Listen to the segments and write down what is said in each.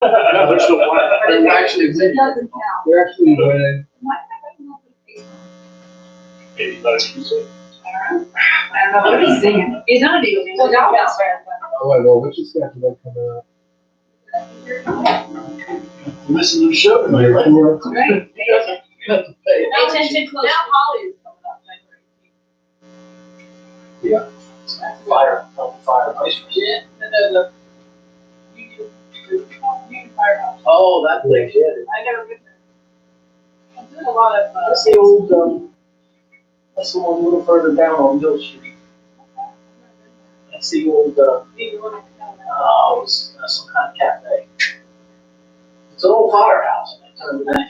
They're still playing. They're actually winning. They're actually winning. I don't know what he's singing. He's not even singing. Well, y'all got fair. Oh, well, which is that coming up? Listen to the show. Right. Pay Attention close. Now Holly is coming up. Yeah. Fire. Yeah. No. You do firehouse. Oh, that place, yeah. I never been there. I'm doing a lot of. That's the old, that's the one a little further down on Mill Street. That's the old, it was some kind of cafe. It's an old firehouse, and they turned it into.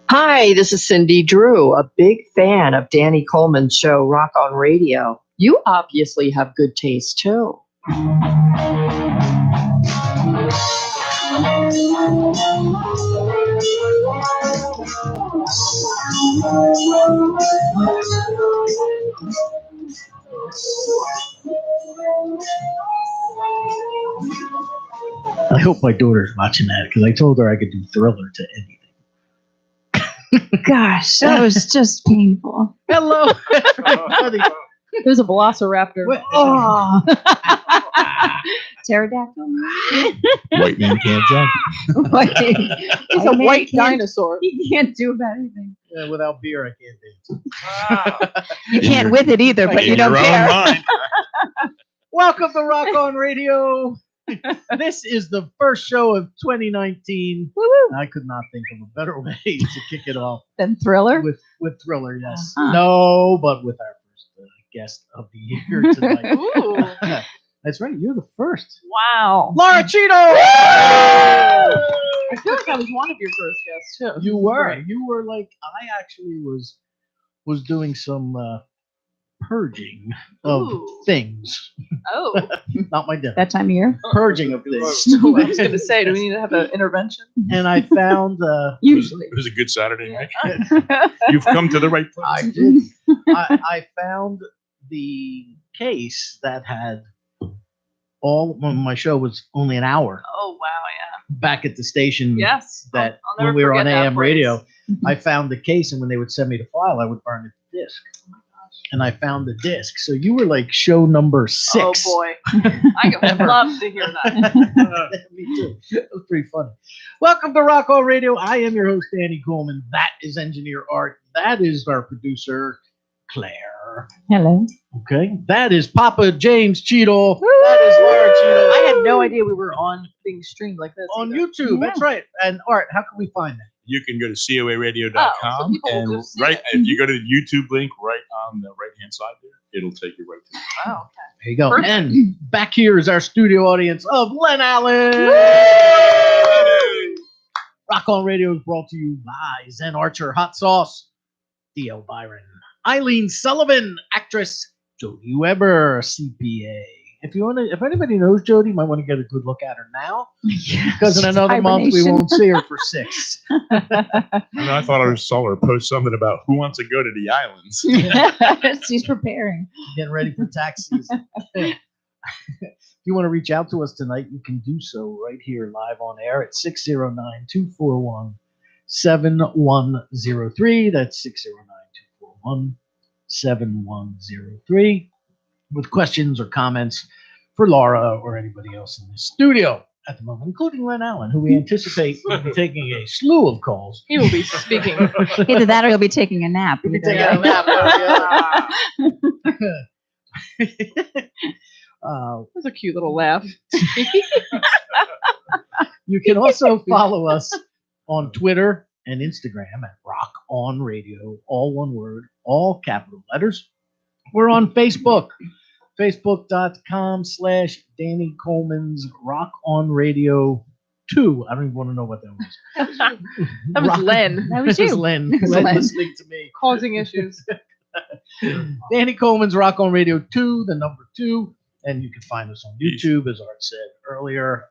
Hi, this is Cindy Drew, a big fan of Danny Coleman's show Rock on Radio. You obviously have good taste too. I hope my daughter's watching that because I told her I could do Thriller to anything. Gosh, that was just painful. Hello, everybody. There's a velociraptor. Oh. Pterodactyl? White man can't jump. He's a white dinosaur. He can't do about anything. Yeah, without beer, I can't dance. You can't with it either, but you don't care. Welcome to Rock on Radio. This is the first show of 2019. Woo-woo. I could not think of a better way to kick it off Then Thriller? with Thriller, yes. Uh-huh. No, but with our first guest of the year tonight. Ooh. That's right, you're the first. Wow. Laura Cheadle! I feel like I was one of your first guests, too. You were. Right. You were like, I actually was doing some purging of Ooh. things. Oh. Not my dinner. That time of year? Purging of things. I was going to say, do we need to have an intervention? And I found Usually. It was a good Saturday night. You've come to the right place. I did. I found the case that had my show was only an hour Oh, wow, yeah. back at the station. Yes. That I'll when we were never on forget that AM place. radio, I found the case, and when they would send me the file, I would burn the disc. Oh, my gosh. And I found the disc. So you were like show number 6. Oh, boy. I would love to hear that. Me too. It was pretty funny. Welcome to Rock On Radio. I am your host, Danny Coleman. That is Engineer Art. That is our producer, Claire. Hello. Okay. That is Papa James Cheadle. That is Laura Cheadle. I had no idea we were being streamed like this. On either. YouTube. Yeah. That's right. And Art, how can we find that? You can go to coaradio.com Oh, so people will and just see right it. if you go to the YouTube link right on the right hand side there, it'll take you right to it. Oh, okay. There you go. Perfect. And back here is our studio audience of Len Allen. Rock On Radio is brought to you by Zen Archer Hot Sauce, Theo Byron, Eileen Sullivan, actress, Jodie Weber, CPA. If anybody knows Jodie, you might want to get a good look at her now, because in another month we won't see her for 6. I thought I saw her post something about who wants to go to the islands. She's preparing. Getting ready for tax season. If you want to reach out to us tonight, you can do so right here live on air at 609-241-7103. That's 609-241-7103. With questions or comments for Laura or anybody else in the studio at the moment, including Len Allen, who we anticipate will be taking a slew of calls. He will be speaking. Either that or he'll be taking a nap. He'll be taking a nap. That's a cute little laugh. You can also follow us on Twitter and Instagram at Rock On Radio, all one word, all capital letters. We're on Facebook, facebook.com/Danny Coleman's Rock On Radio 2. I don't even want to know what that was. That was Len. That was It was you. Len. It was Len Len. listening to me. Causing issues. Danny Coleman's Rock On Radio 2, the number 2. And you can find us on YouTube, as Art said earlier.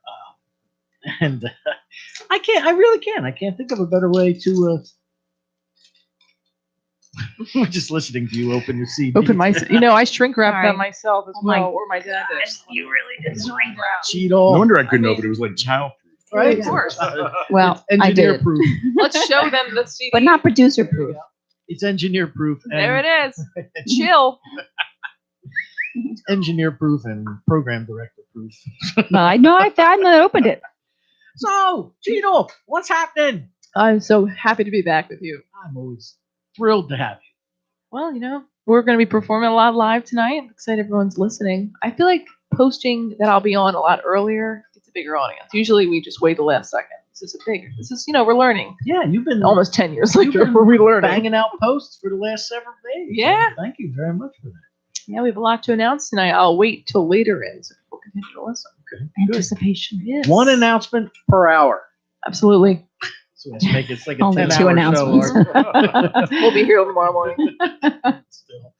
And I really can't. I can't think of a better way to. We're just listening to you open your CD. Open my, I shrink wrap Sorry. that myself as Oh my well, or my dad does. You really did shrink wrap. Cheadle. No wonder I couldn't open it. It was like childproof. Right? Of course. Well, I Engineer did, proof. Let's show them the CD. but not producer proof. It's engineer proof. There it is. Chill. Engineer proof and program director proof. I know. I opened it. So, Cheadle, what's happening? I'm so happy to be back with you. I'm always thrilled to have you. Well, we're going to be performing a lot live tonight. I'm excited everyone's listening. I feel like posting that I'll be on a lot earlier gets a bigger audience. Usually we just wait the last second. This is we're learning. Yeah, you've been Almost 10 years you've later, been we're relearning. banging out posts for the last several days. Yeah. Thank you very much for that. Yeah, we have a lot to announce tonight. I'll wait till later in so people continue to listen. Okay. Anticipation. Yes. One announcement per hour. Absolutely. So let's make it like a Only 10-hour two announcements. show. We'll be here tomorrow morning. Still.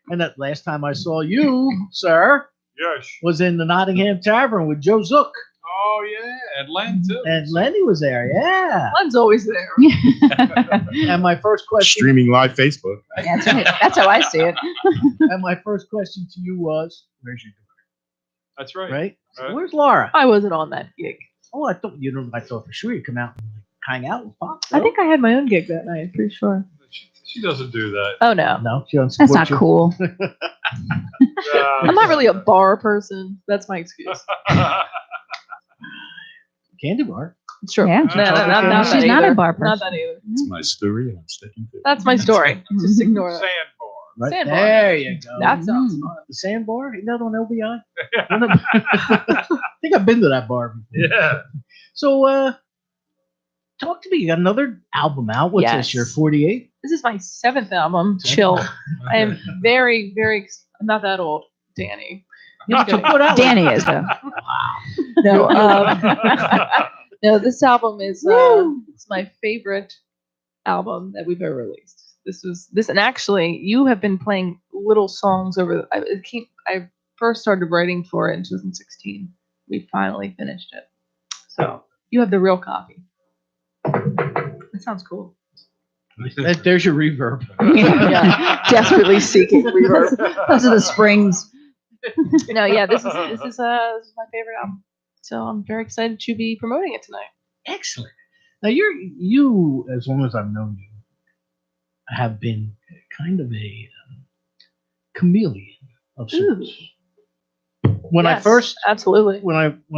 And that last time I saw you, sir, Yes. was in the Nottingham Tavern with Joe Zook. Oh, yeah. And Len, too. And Lenny was there, yeah. Len's always there. And my first question Streaming live Facebook. That's right. That's how I see it. and my first question to you was, where's your daughter? That's right. Right? So Right. where's Laura? I wasn't on that gig. Oh, I thought I thought for sure you'd come out and hang out with Pop. I think I had my own gig that night, I'm pretty sure. She doesn't do that. Oh, no. No, she doesn't That's support not you. cool. I'm not really a bar person. That's my excuse. Candy bar. It's true. Yeah. No, not She's that not either. a bar Not person. that either. It's my story, and I'm sticking to it. That's my story. Just ignore that. Sandbar. Right Sandbar. there you go. That sounds fun. The Sandbar? Ain't that on LBI? I think I've been to that bar before. Yeah. Oh, So, talk to me. You got another album out. What's this, Yes. your 48? This is my 7th album, Chill. I am very, very, I'm not that old, Danny. You put out Danny is though. No, no, this album is it's my favorite album that we've ever released. And actually, you have been playing little songs over. I first started writing for it in 2016. We finally finished it, so you have the real copy. That sounds cool. There's your reverb. Yeah, desperately seeking reverb. Those are the springs. No, yeah, this is my favorite album. So I'm very excited to be promoting it tonight. Excellent. Now, you, as long as I've known you, have been kind of a chameleon of sorts. When I Yes, first absolutely. when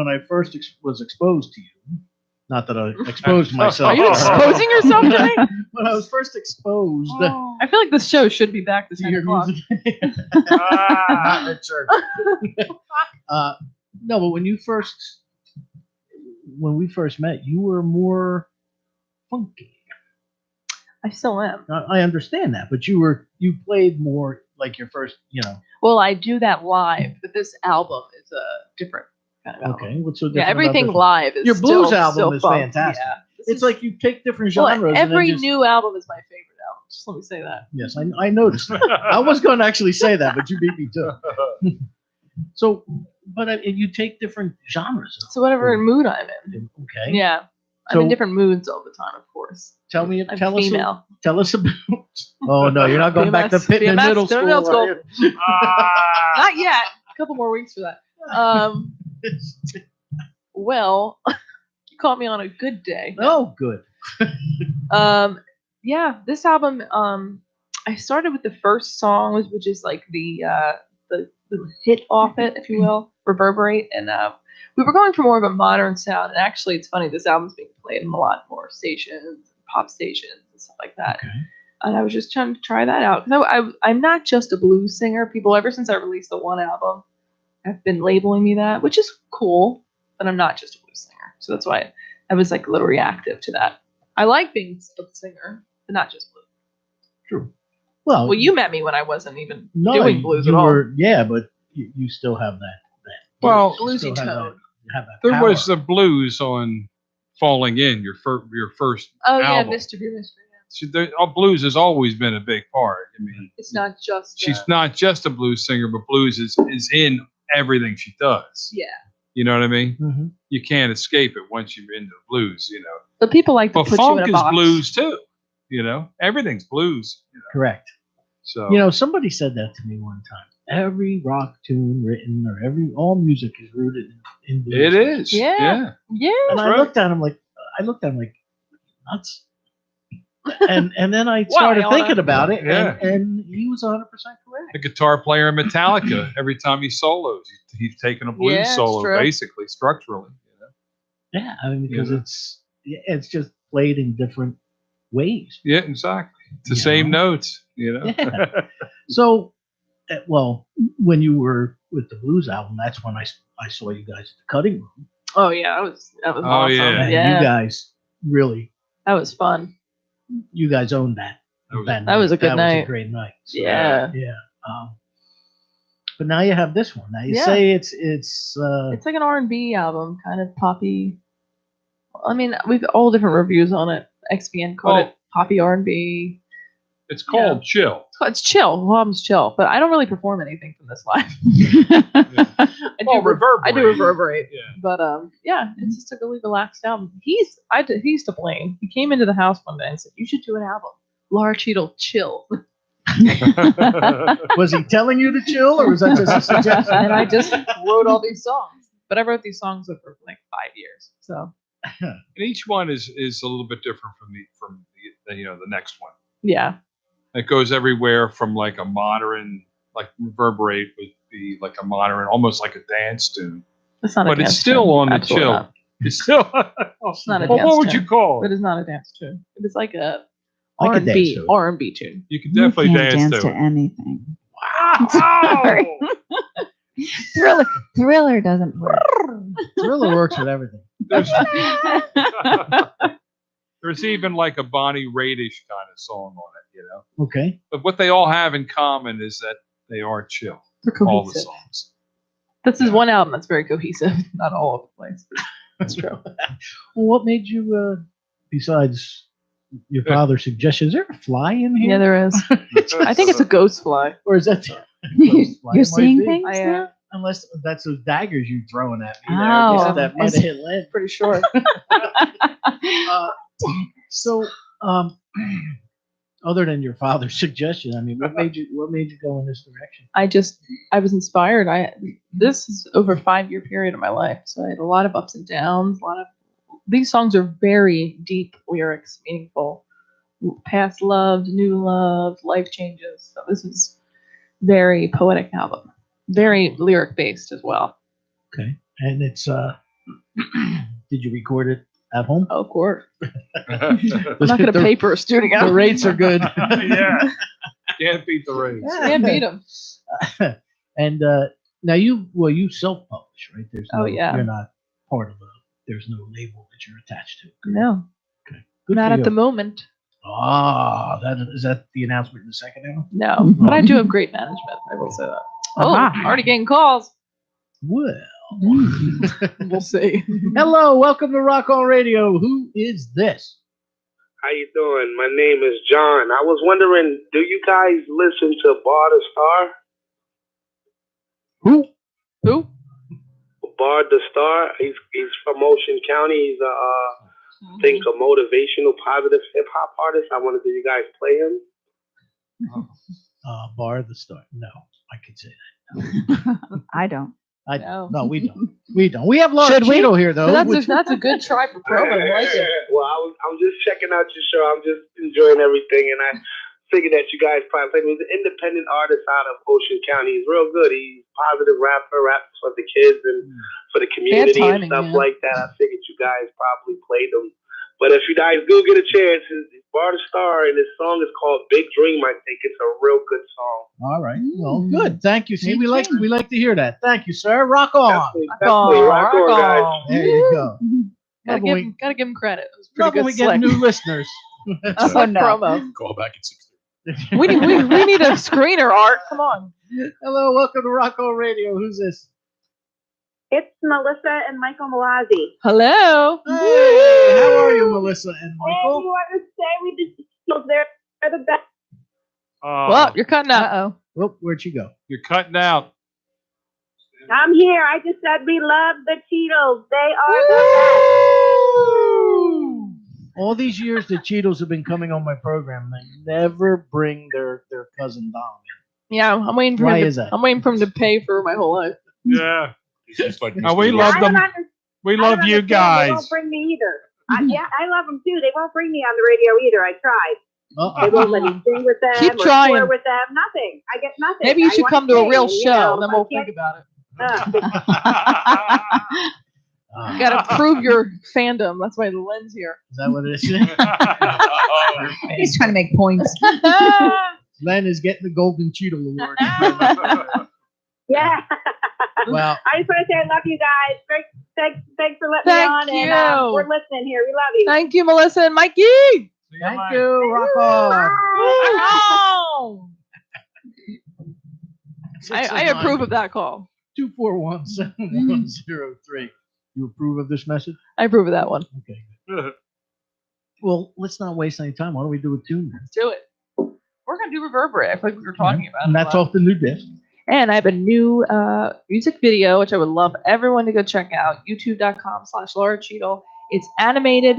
I first was exposed to you, not that I exposed myself. Are you to her. exposing yourself tonight? When I was first exposed I feel like this show should be back to to 10 your o'clock. music. Ah. At church. No, but when we first met, you were more funky. I still am. I understand that, but you played more like your first, Well, I do that live, but this album is a different kind of album. Okay, what's so different? Yeah, about everything this? live is Your blues still album is funk. fantastic. Yeah. It's like you take different genres. Well, and every then just, new album is my favorite album. Just let me say that. Yes, I noticed. That. I was going to actually say that, but you beat me to it. So, but you take different genres. So whatever mood I'm in. Okay. Yeah. I'm So- in different moods all the time, of course. Tell me. I'm Tell us. female. Tell us about. Oh no, you're not going back to BMS, Pittman BMS, Middle School. middle school. are you? Ah. Not yet. A couple more weeks for that. Well, you caught me on a good day. Oh, good. Yeah, this album, I started with the first song, which is like the hit off it, if you will, Reverberate, and we were going for more of a modern sound. And actually, it's funny, this album's being played in a lot more stations, pop stations, and stuff like that. Okay. And I was just trying to try that out. I'm not just a blues singer. People, ever since I released the one album, have been labeling me that, which is cool, but I'm not just a blues singer. So that's why I was like a little reactive to that. I like being a singer, but not just blues. True. Well, Well, you met me when I wasn't even no, doing blues you at all. were, yeah, but you still have that. Well, you bluesy still have tone. have that there power. was the blues on Falling In, your first Oh yeah, album. Mystery. Blues has always been a big part. I mean, It's not just. she's not just a blues singer, but blues is in everything she does. Yeah. You know what I mean? Mhm. You can't escape it once you're into blues, you know. But people like to But put you in funk a is box. blues too. You know, everything's blues. You know? Correct. So You know, somebody said that to me one time. Every rock tune written or all music is rooted in blues. it is. Yeah. Yeah. And That's I right. looked at him like nuts. And then I Why, started Anna? thinking about it, Yeah. and he was 100% The correct. guitar player in Metallica, every time he solos, he's taking a blues Yeah, it's solo, true. basically structurally. You know? Yeah, I mean, because Yeah. it's just played in different ways. Yeah, exactly. It's the You same know? notes. You know. Yeah. So, well, when you were with the blues album, that's when I saw you guys at the cutting room. Oh yeah, that was Oh, awesome. yeah. And Yeah, you guys really, that was fun. you guys owned that. That was a good That was night. a great night. So, Yeah. yeah. But now you have this one. Now you Yeah. say it's It's like an R&B album, kind of poppy. I mean, we've all different reviews on it. XBN called Well- it poppy R&B. It's called Chill. It's chill. The album's chill, but I don't really perform anything from this live. I do Reverberate. I do reverberate. Yeah. But yeah, it's just a really relaxed album. He's to blame. He came into the house one day and said, "You should do an album." Laura Cheadle, chill. was he telling you to chill, or was that just a suggestion? And I just wrote all these songs. But I wrote these songs over like 5 years. So And each one is a little bit different from the the next one. yeah. It goes everywhere from like a modern, like Reverberate would be like a modern, almost like a dance tune, It's not a but dance it's still tune. on the Absolutely chill. not. It's still. It's not a Well, dance what would tune. you call It it? is not a dance tune. It is like a I could dance R&B to it. R&B tune. You can You definitely can't dance, dance to to it. anything. Wow! Thriller doesn't work. Thriller works with everything. There's even like a Bonnie Raitt-ish kind of song on it, you know. Okay. But what they all have in common is that they are chill. They're All the cohesive. songs. This is one album that's very cohesive, not all over the place. That's true. Well, what made you, besides your father's suggestion, is there a fly in here? Yeah, there is. I think it's a ghost fly. Or is that You're seeing things I, now? Unless that's those daggers you throwing at me. Oh, there. That might is- have hit lead. Pretty sure. So, other than your father's suggestion, I mean, what made you go in this direction? I was inspired. This is over a 5-year period of my life. So I had a lot of ups and downs, these songs are very deep lyrics, meaningful. Past love, new love, life changes. So this is very poetic album. Very lyric based as well. Okay, and it's did you record it at home? Oh, of course. I'm not going to pay for a studio. The rates are good. Yeah. Can't beat the rates. Can't beat 'em. And now you self-publish, right? There's Oh, yeah. You're not part of there's no label that you're attached to. No, Good not for at you. the moment. Is that the announcement in the second hour? No, but I do have great management. I will say that. Oh, Ah. already getting calls. Well, We'll see. hello, welcome to Rock On Radio. Who is this? How you doing? My name is John. I was wondering, do you guys listen to Bard the Star? Who? Who? Bard the Star. He's from Ocean County. He's I think a motivational, positive hip hop artist. I wanted to you guys play him. Bar the Star. No, I could say that. I don't. No. We don't. We don't. We have Laura Should we? Cheadle here, though. That's a good try for program. I like it. Well, I'm just checking out your show. I'm just enjoying everything, and I figured that you guys probably played. He's an independent artist out of Ocean County. He's real good. He's a positive rapper, raps for the kids and for the community timing, and stuff yeah. like that. I figured you guys probably played them. But if you guys do get a chance, it's Bard the Star, and this song is called Big Dream. I think it's a real good song. All right. Well, good. Thank you. See, Me we too. like to hear that. Thank you, sir. Rock on. Definitely rock on, guys. There you go. Gotta give him credit. It was pretty Love when good. we get Slick. new listeners. Slick no. promo. Call back at 6:30. We need a screener, Art. Come on. Hello, welcome to Rock On Radio. Who's this? It's Melissa and Michael Malazzi. Hello. Hey, how are you, Melissa and Hey, you Michael? want to say we just they're the best. Well, you're cutting out. Uh-oh. Well, where'd you go? You're cutting out. I'm here. I just said we love the Cheadles. They are the All these years the Cheadles have been coming on my program, they never bring their cousin Dom. Yeah, I'm waiting for Why him. is that? I'm waiting for him to pay for my whole life. Yeah. Like Oh, we Mr. love I them. don't understand. We I love don't you understand. They guys. won't bring me either. Yeah, I love them too. They won't bring me on the radio either. I tried. They won't let me sing with them Keep or trying. tour with them. Nothing. I get nothing. Maybe you I should wanna come to a sing, real and, you show, know, then I we'll can't- think about it. uh, You gotta prove your fandom. That's why the lens here. Is that what it is? He's trying to make points. Len is getting the Golden Cheadle Award. yeah. Well, I just want to say I love you guys. Thanks for letting Thank me on. you. And we're listening here. We love you. Thank you, Melissa and Mikey. thank you. Rock on. Oh. I approve of that call. 241-7103. You approve of this message? I approve of that one. Okay. Well, let's not waste any time. Why don't we do a tune then? Let's do it. We're gonna do Reverberate, like we were talking about. And that's off the new disc. And I have a new music video, which I would love everyone to go check out. YouTube.com/Laura Cheadle. It's animated,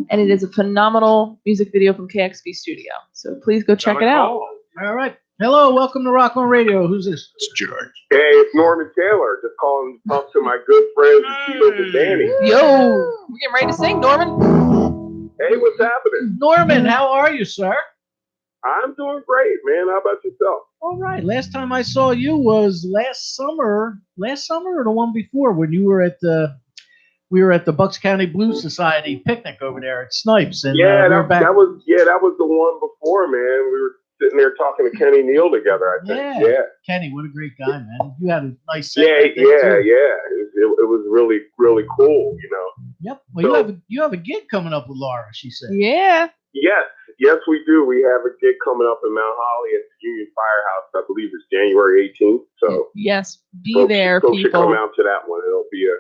and it is a phenomenal music video from KXP Studio. So please go check it out. All right. Hello, welcome to Rock On Radio. Who's this? It's George. Hey, it's Norman Taylor. Just calling to talk to my good friends, the Cheadles and Danny. Yo, we getting ready to sing, Norman. Hey, what's happening? Norman, how are you, sir? I'm doing great, man. How about yourself? All right. Last time I saw you was last summer or the one before when you were at the Bucks County Blues Society picnic over there at Snipes. And Yeah, we were back. that was the one before, man. We were sitting there talking to Kenny Neal together, I think. Yeah. Kenny, what a great guy, man. You had a nice set. Yeah, that day, too. It was really, really cool, you know. Yep. Well, you have a gig coming up with Laura, she said. Yeah. Yes, we do. We have a gig coming up in Mount Holly at the Union Firehouse. I believe it's January 18th. So Yes, be folks, there, folks should come people. out to that one. It'll be a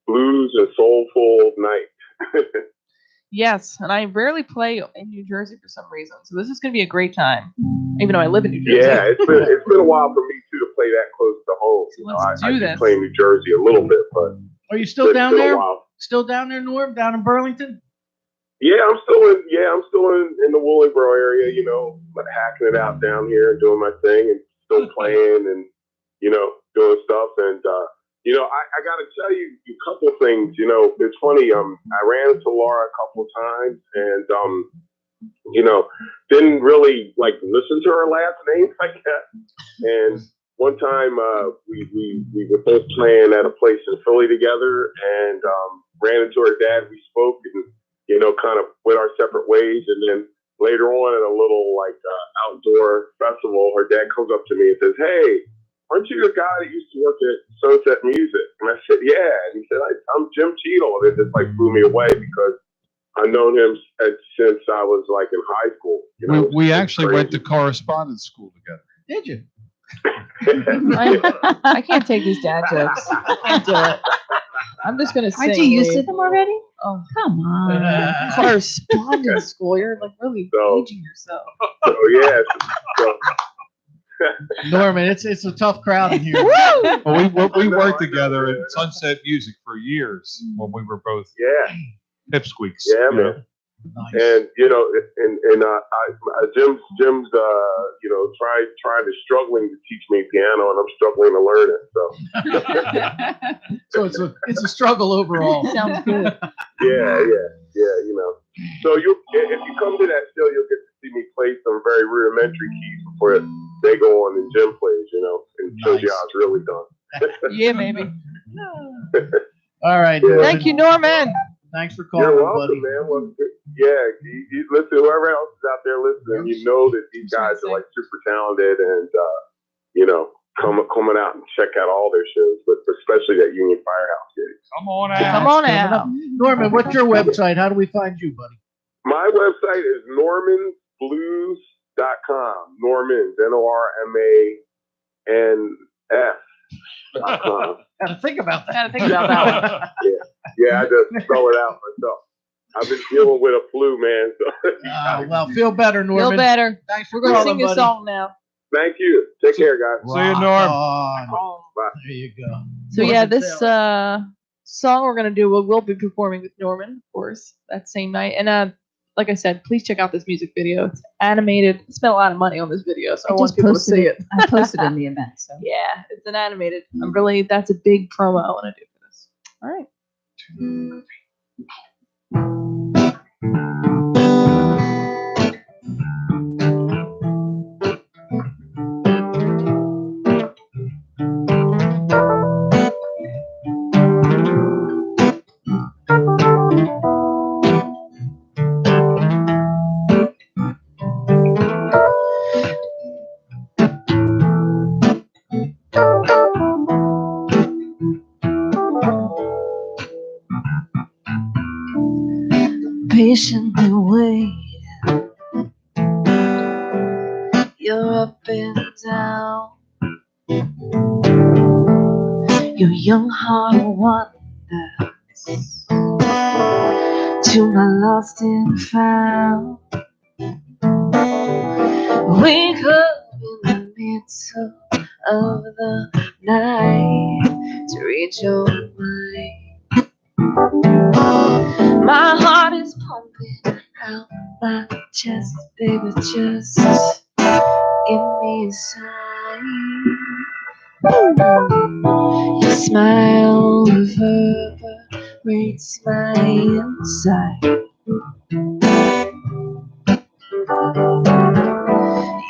blues and soulful night. Yes, and I rarely play in New Jersey for some reason, so this is going to be a great time. Even though I live in New Jersey. Yeah, it's been a while for me too to play that close to home. You know, Let's I do do this. play in New Jersey a little bit, but Are you still it's down been a there? while. Still down there, Norm? Down in Burlington? Yeah, I'm still in the Willingboro area, you know, like hacking it out down here and doing my thing and still playing and, you know, doing stuff. And, you know, I got to tell you a couple things. You know, it's funny. I ran into Laura a couple times and, you know, didn't really like listen to her last name, I guess. And one time we were both playing at a place in Philly together and ran into her dad. We spoke and, you know, kind of went our separate ways. And then later on at a little like outdoor festival, her dad comes up to me and says, "Hey, aren't you the guy that used to work at Sunset Music?" And I said, "Yeah." And he said, "I'm Jim Cheadle." And it just like blew me away because I've known him since I was like in high school. You know, We it's actually crazy. went to correspondence school together. Did you? I can't take these dad jokes. I can't do it. I'm just going to sing. Aren't you used to Lee. them already? Oh, Come on. correspondence school. You're like really So- aging yourself. So yeah, so, Norman, it's a tough crowd in here. Well, we I worked know, together man. at Sunset Music for years when we were both yeah, pipsqueaks. yeah, you know. man. Nice. And you know, Jim's you know, trying to struggling to teach me piano, and I'm struggling to learn it. So So it's a struggle overall. Sounds good. yeah, you know. So if you come to that show, you'll get to see me play some very rudimentary keys before they go on and Jim plays, you know, and shows you Nice. how it's really done. Yeah, baby. All right. Yeah. Norman. Thank you, Norman. Thanks for calling, You're buddy. welcome, man. Well, yeah, you listen. Whoever else is out there listening, you know that these guys are like super talented, and you know coming out and check out all their shows, but especially that Union Firehouse gig. Come on out. Come on out. Norman, what's your website? How do we find you, buddy? My website is normansblues.com. Normans, NORMANS.com. Gotta think about that. Gotta think about that one. Yeah, I just spell it out myself. I've been dealing with a flu, man. So. Well, feel better, Norman. Feel better. Thanks for We're gonna calling, sing a buddy. song now. Thank you. Take care, guys. See you, Norm. Bye. There you go. So yeah, this song we're gonna do, we'll be performing with Norman, of course, that same night. And like I said, please check out this music video. It's animated. I spent a lot of money on this video, so I want people to see it. I posted in the event. So Yeah, it's an animated. That's a big promo I want to do for this. All right. Patiently wait. You're up and down. Your young heart wanders to my lost and found. Wake up in the middle of the night to read your mind. My heart is pumping out my chest, baby, just give me a sign. Your smile reverberates my inside.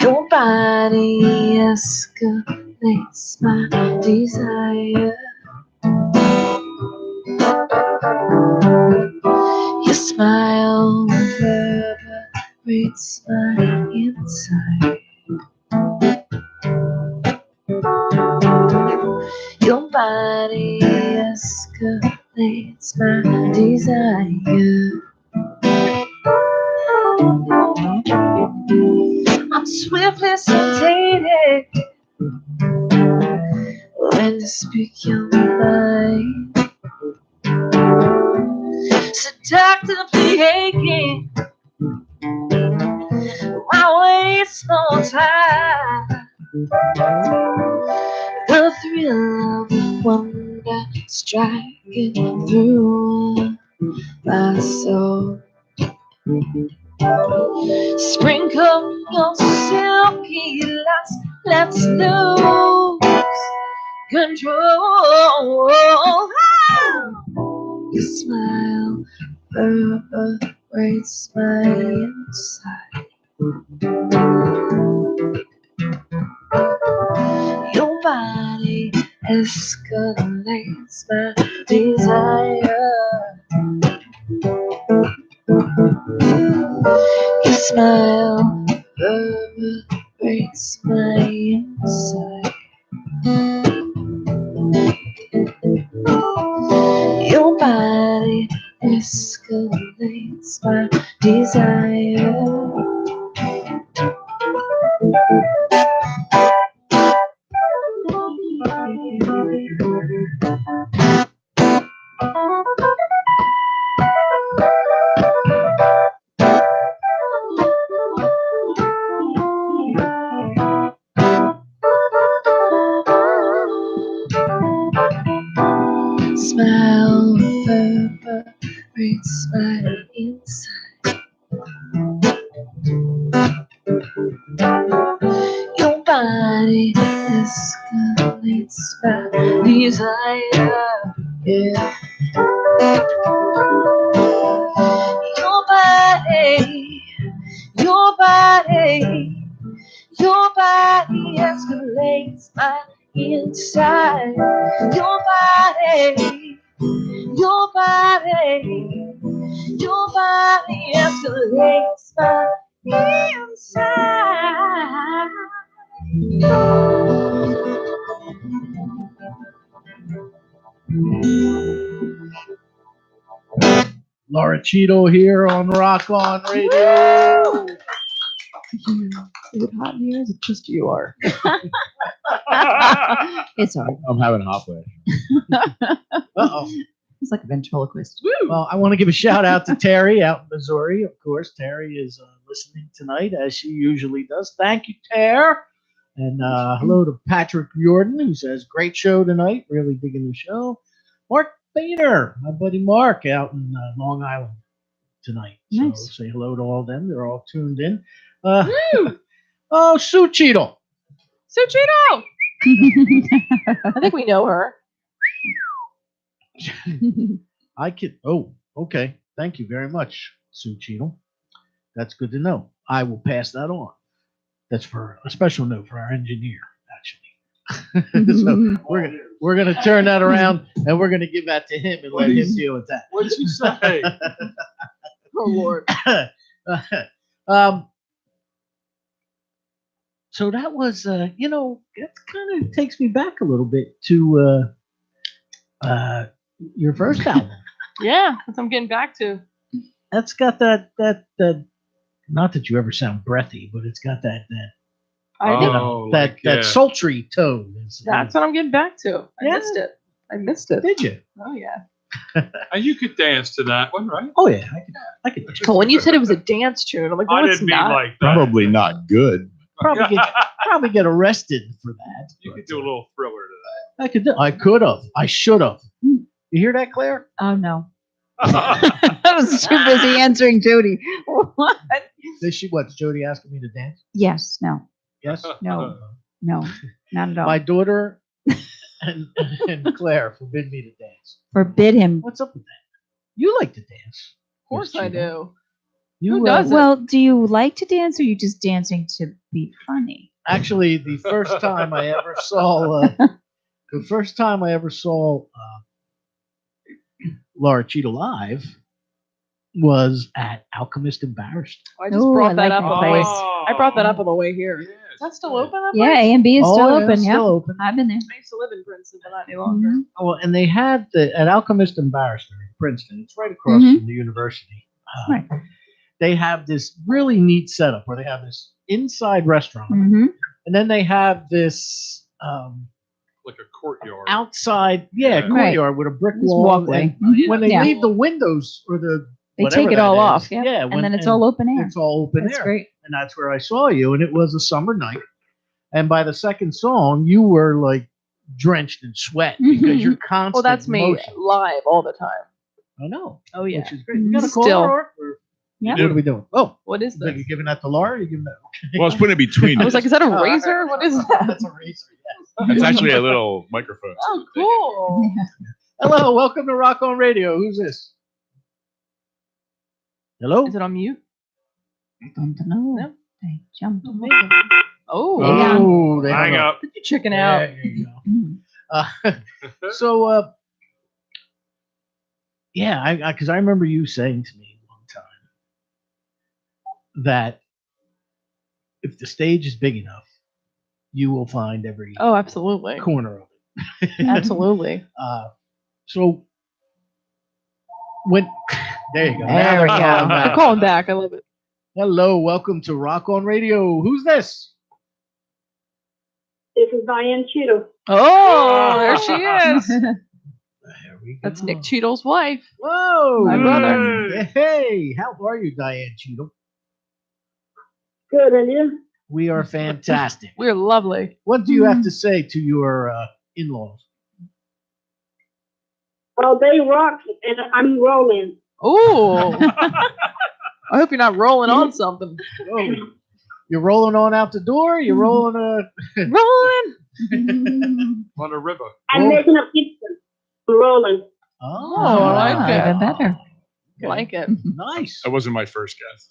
Your body escalates my desire. Your smile reverberates my inside. Your body escalates my desire. I'm swiftly sedated when to speak your mind. Seductively aching, why waste no time? The thrill of wonder striking through my soul. Sprinkle your silky locks, let's lose control. Your smile reverberates my inside. Your body escalates my desire. Your smile reverberates my inside. Your body escalates my desire. Smile reverberates my inside. Your body escalates my desire. Yeah. Your body escalates my inside. Your body escalates my inside. Cheadle here on Rock On Radio. Is it hot in here? Is it just you are? It's all right. I'm having a hot flash. Uh-oh. It's like a ventriloquist. Well, I want to give a shout out to Terry out in Missouri. Of course, Terry is listening tonight as she usually does. Thank you, Terry. And hello to Patrick Jordan, who says, great show tonight. Really digging the show. Mark Boehner, my buddy Mark, out in Long Island tonight. Nice. So say hello to all of them. They're all tuned in. Oh, Sue Cheadle. Sue Cheadle! I think we know her. I could. Oh, okay. Thank you very much, Sue Cheadle. That's good to know. I will pass that on. That's for a special note for our engineer, actually. So we're gonna turn that around and we're gonna give that to him and let him deal with that. What did you say? Oh Lord. So that was, that kind of takes me back a little bit to your first album. Yeah, that's what I'm getting back to. That's got that not that you ever sound breathy, but it's got that I think that sultry tone. that's what I'm getting back to. I Yeah. missed it. I missed it. Did you? Oh yeah. And you could dance to that one, right? Oh yeah, I could Well, when you said it was a dance tune, I'm like, no, I it's didn't mean not. like that. Probably not good. probably get arrested for that. You could do a little thriller to I could have. I should have. You hear that, Claire? Oh, no. that. I was too busy answering Jody. What? Did Jody asking me to dance? Yes, no, Yes. no, no, not at all. My daughter and Claire forbid me to dance. Forbid him. What's up with that? You like to dance. Of course I do. You Who doesn't? Well, do you like to dance or are you just dancing to be funny? Actually, the first time I ever saw Laura Cheadle live was at Alchemist Embarrassed. I just Ooh, brought I that like up that on the way. place. I brought that up on the way here. Is Yes. that still open? That Yeah, place? A and B is still Oh, yeah, open. it's Yeah, still open. I've been there. I used to live in Princeton, but not any longer. Mhm. Oh, and they had at Alchemist Embarrassed in Princeton. It's right across Mhm. from the university. Right. They have this really neat setup where they have this inside restaurant, Hmm. and then they have this Like a courtyard. outside, Yeah. courtyard with a brick This wall. walkway. And Mhm. when they Yeah. leave the windows or the They whatever take it that all is, off. Yeah. yeah, And then it's all open air. It's all open That's air. great. And that's where I saw you, and it was a summer night. And by the second song, you were like drenched in sweat because you're constant. Well, that's me motion. live all the time. I know. Oh yeah. Which is great. You got a call, Still. Laura? Or Yeah. what are we doing? Oh, What is are this? you giving that to Laura? Or you giving that? Well, I was putting it between. I was like, is that a Oh, razor? What is that? That's a razor. Yes. It's actually a little microphone. Oh, cool. Hello, welcome to Rock On Radio. Who's this? Hello. Is it on mute? Don't know. No. They jumped. Oh, Yeah. Oh, they Hang hung up. you chicken out. There you go. Mhm. So, yeah, because I remember you saying to me one time that if the stage is big enough, you will find every Oh, absolutely. corner of it. Absolutely. So when there you go. There Now we they're go. calling We're back. calling back. I love it. Hello, welcome to Rock On Radio. Who's this? This is Diane Cheadle. Oh, there she is. There we go. That's Nick Cheadle's wife. Whoa, My brother. Hey, how are you, Diane Cheadle? Good, and you? We are fantastic. We're lovely. What do you have to say to your in-laws? Oh, they rock, and I'm rolling. Oh, I hope you're not rolling on something. Oh, you're rolling on out the door. You're rolling Rolling. On a river. I'm making a pizza. I'm rolling. Oh, I like Ah, it. even better. Like it. nice. That wasn't my first guess.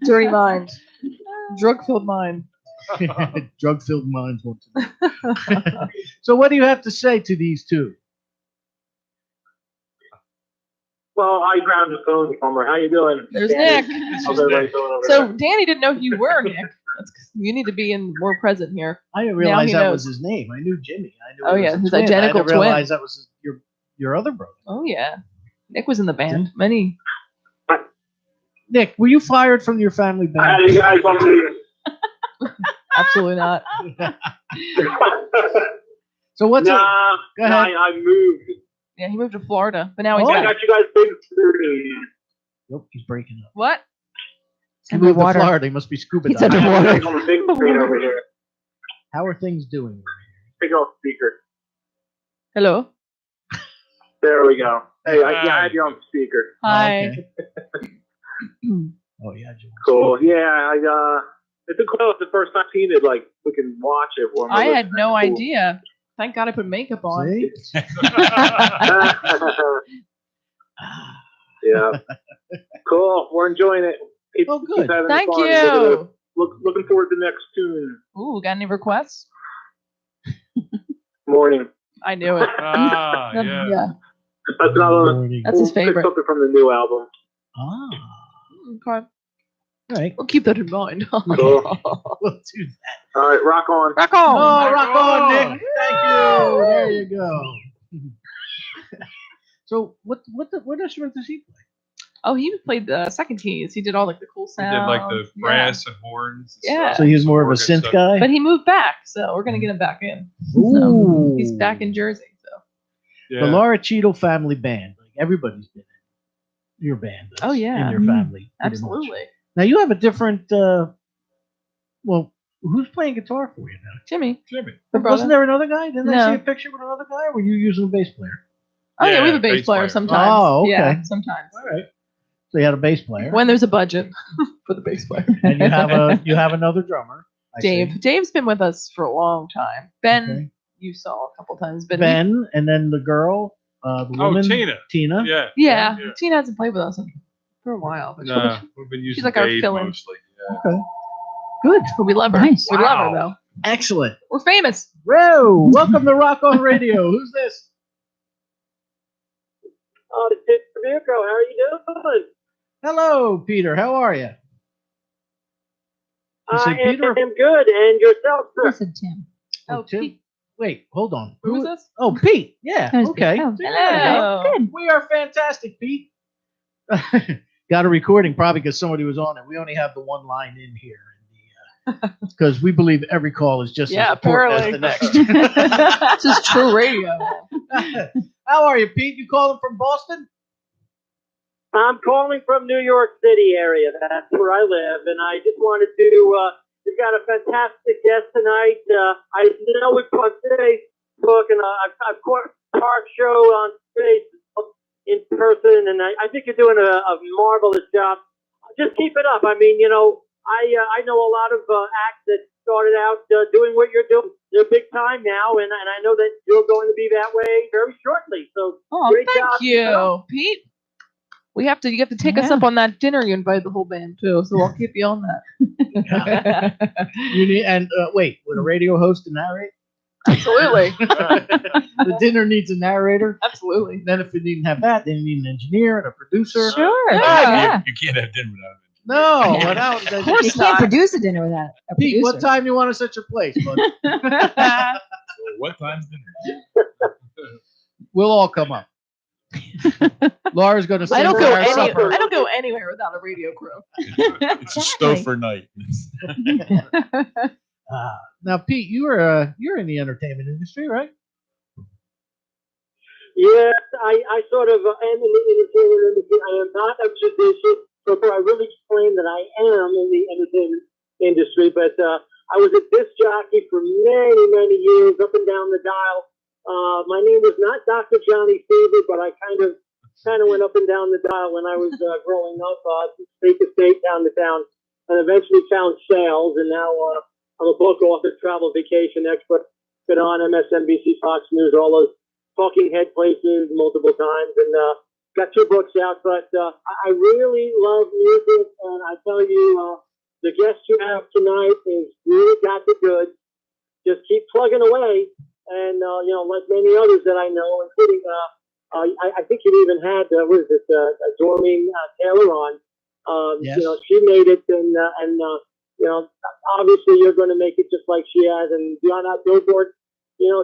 Dirty mind. Drug-filled mind. Drug-filled minds want to know. So, what do you have to say to these two? Well, I grabbed the phone from her. How you doing? There's Danny? Nick. How's everybody doing over So there? Danny didn't know who you were, Nick. That's 'cause you need to be more present here. I didn't Now realize he that knows. was his name. I knew Jimmy. I knew Oh, it was yeah, a his twin. identical I didn't twin. realize that was your other brother. Oh yeah. Nick was in the band. Many. Nick, were you fired from your family band? You guys want to? Absolutely not. So what's Nah, Go ahead. I moved. Yeah, he moved to Florida, but now he's I back. got you guys big through. Nope, he's breaking up. What? He moved to Florida. He must be scuba He's diving. underwater. On the big screen over here. How are things doing? Take off speaker. Hello. There we go. Hey, I had you on speaker. Hi. Okay. Oh yeah, George. Cool. Yeah, it's a cool. It's the first time I've seen it. Like we can watch it. While I we're had no cool. idea. Thank God I put makeup on. See? Yeah. Cool. We're enjoying it. Keep, Oh, good. Keep having Thank fun. you. Looking forward to the next tune. Ooh, got any requests? Morning. I knew it. Yeah. That's another. That's his Pick favorite. something from the new album. Ah, Okay. all right. We'll keep that in mind. Cool. We'll do that. All right, rock on. Rock on. Oh, rock on, Nick. Thank you. There you go. So, what instrument does he play? Oh, he played the second keys. He did all like the cool He sounds. did like the brass and horns. And Yeah. stuff. So he's more of a Organ synth stuff. guy. But he moved back, so we're gonna get him back in. Ooh. He's back in Jersey. So. Yeah. The Laura Cheadle family band. Like everybody's been in your band. Oh, yeah. in your family. pretty much. Absolutely. Now you have a different. Well, who's playing guitar for you now? Jimmy. Jimmy. Her Wasn't brother. there another guy? Didn't I No. see a picture with another guy? Or were you using a bass player? Oh yeah, we have Yeah, a bass bass player player. sometimes. Oh, okay. Yeah, sometimes. All right. So you had a bass player, When there's a budget for the bass player. and you have another drummer. I see. Dave. Dave's been with us for a long time. Ben, Okay. you saw a couple times. But Ben, and then the girl, the woman, Tina. Tina. Yeah. yeah, Yeah. Tina hasn't played with us for a while. But No, we've been using like our Dave fill-in. mostly. Yeah. Okay. Good. we love her. Nice. We love her Wow. though. Excellent. We're famous. Whoa! Welcome to Rock On Radio. Who's this? Oh, it's Peter Mirko. How are you doing? Hello, Peter. How are you? You say Peter? am good. And yourself, sir? Listen, Tim. Oh, Tim? Pete. Wait, hold on. Who is this? Oh, Pete. Yeah. That was Okay. Pete. Oh, See, there hello. we go. We are fantastic, Pete. Got a recording probably because somebody was on it. We only have the one line in here. Because we believe every call is just as important as the next. This is true radio. How are you, Pete? You calling from Boston? I'm calling from New York City area. That's where I live, and I just wanted to. You've got a fantastic guest tonight. I know we've talked today, and I've caught our show on Facebook in person, and I think you're doing a marvelous job. Just keep it up. I mean, I know a lot of acts that started out doing what you're doing. They're big time now, and I know that you're going to be that way very shortly. So, Oh, great thank job. you, Pete. You have to take us up on that dinner. You invite the whole band too, so I'll keep you on that. You need wait, would a radio host to narrate? Absolutely. The dinner needs a narrator. Absolutely. Then if you didn't have that, then you need an engineer and a producer. Sure. Yeah. You can't have dinner without it. No, Yeah. without You course can't not. produce a dinner without a Pete, producer. what time you want us at your place, bud? So what time's dinner? We'll all come up. Laura's going to sing I don't for go our supper. I don't go anywhere without a radio crew. It's a stove for night. Now, Pete, you're in the entertainment industry, right? Yes, I sort of am in the entertainment industry. I am not a musician, so I really claim that I am in the entertainment industry. But I was a disc jockey for many, many years, up and down the dial. My name was not Dr. Johnny Fever, but I kind of went up and down the dial when I was growing up, state to state, town to town, and eventually found sales. And now I'm a book author, travel vacation expert, been on MSNBC, Fox News, all those talking head places multiple times, and got 2 books out. But I really love music, and I tell you, the guest you have tonight is really got the goods. Just keep plugging away, and like many others that I know, including I think you even had Doreen Taylor on. Yes. She made it, and obviously you're going to make it just like she has, and be on that Billboard,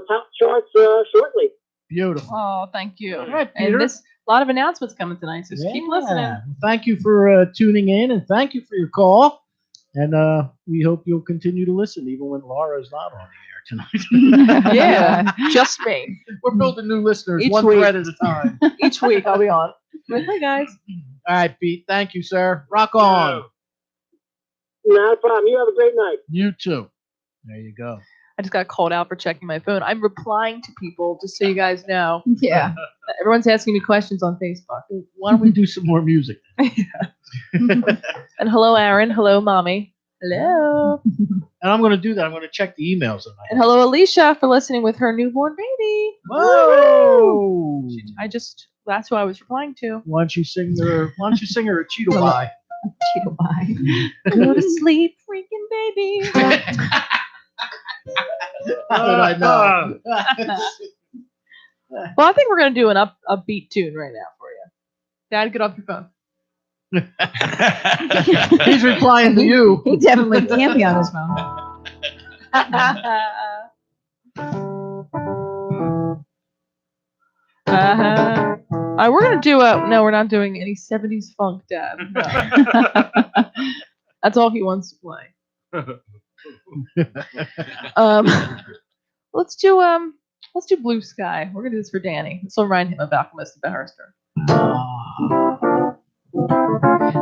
top charts shortly. Beautiful. Oh, thank you. All right, Peter. And this a lot of announcements coming tonight, so just keep listening. Yeah. Thank you for tuning in, and thank you for your call. And we hope you'll continue to listen, even when Laura's not on the air tonight. Yeah, just me. We're building new listeners Each one week. thread at a time. Each week I'll be on. Hey guys. All right, Pete. Thank you, sir. Rock on. Not a problem. You have a great night. You too. There you go. I just got called out for checking my phone. I'm replying to people, just so you guys know. Yeah. Everyone's asking me questions on Facebook. Why don't we do some more music? And hello, Aaron. Hello, Mommy. Hello. And I'm going to do that. I'm going to check the emails. And hello, Alicia, for listening with her newborn baby. Whoa! That's who I was replying to. Why don't you sing her a Cheadle bye? Cheadle bye. Go to sleep, freaking baby. How did I know? Well, I think we're going to do an upbeat tune right now for you. Dad, get off your phone. He's replying to you. He definitely can't be on his phone. We're going to do no, we're not doing any 70s funk, Dad. No. That's all he wants to play. Let's do Blue Sky. We're gonna do this for Danny. This will remind him of Alchemist of Beharster.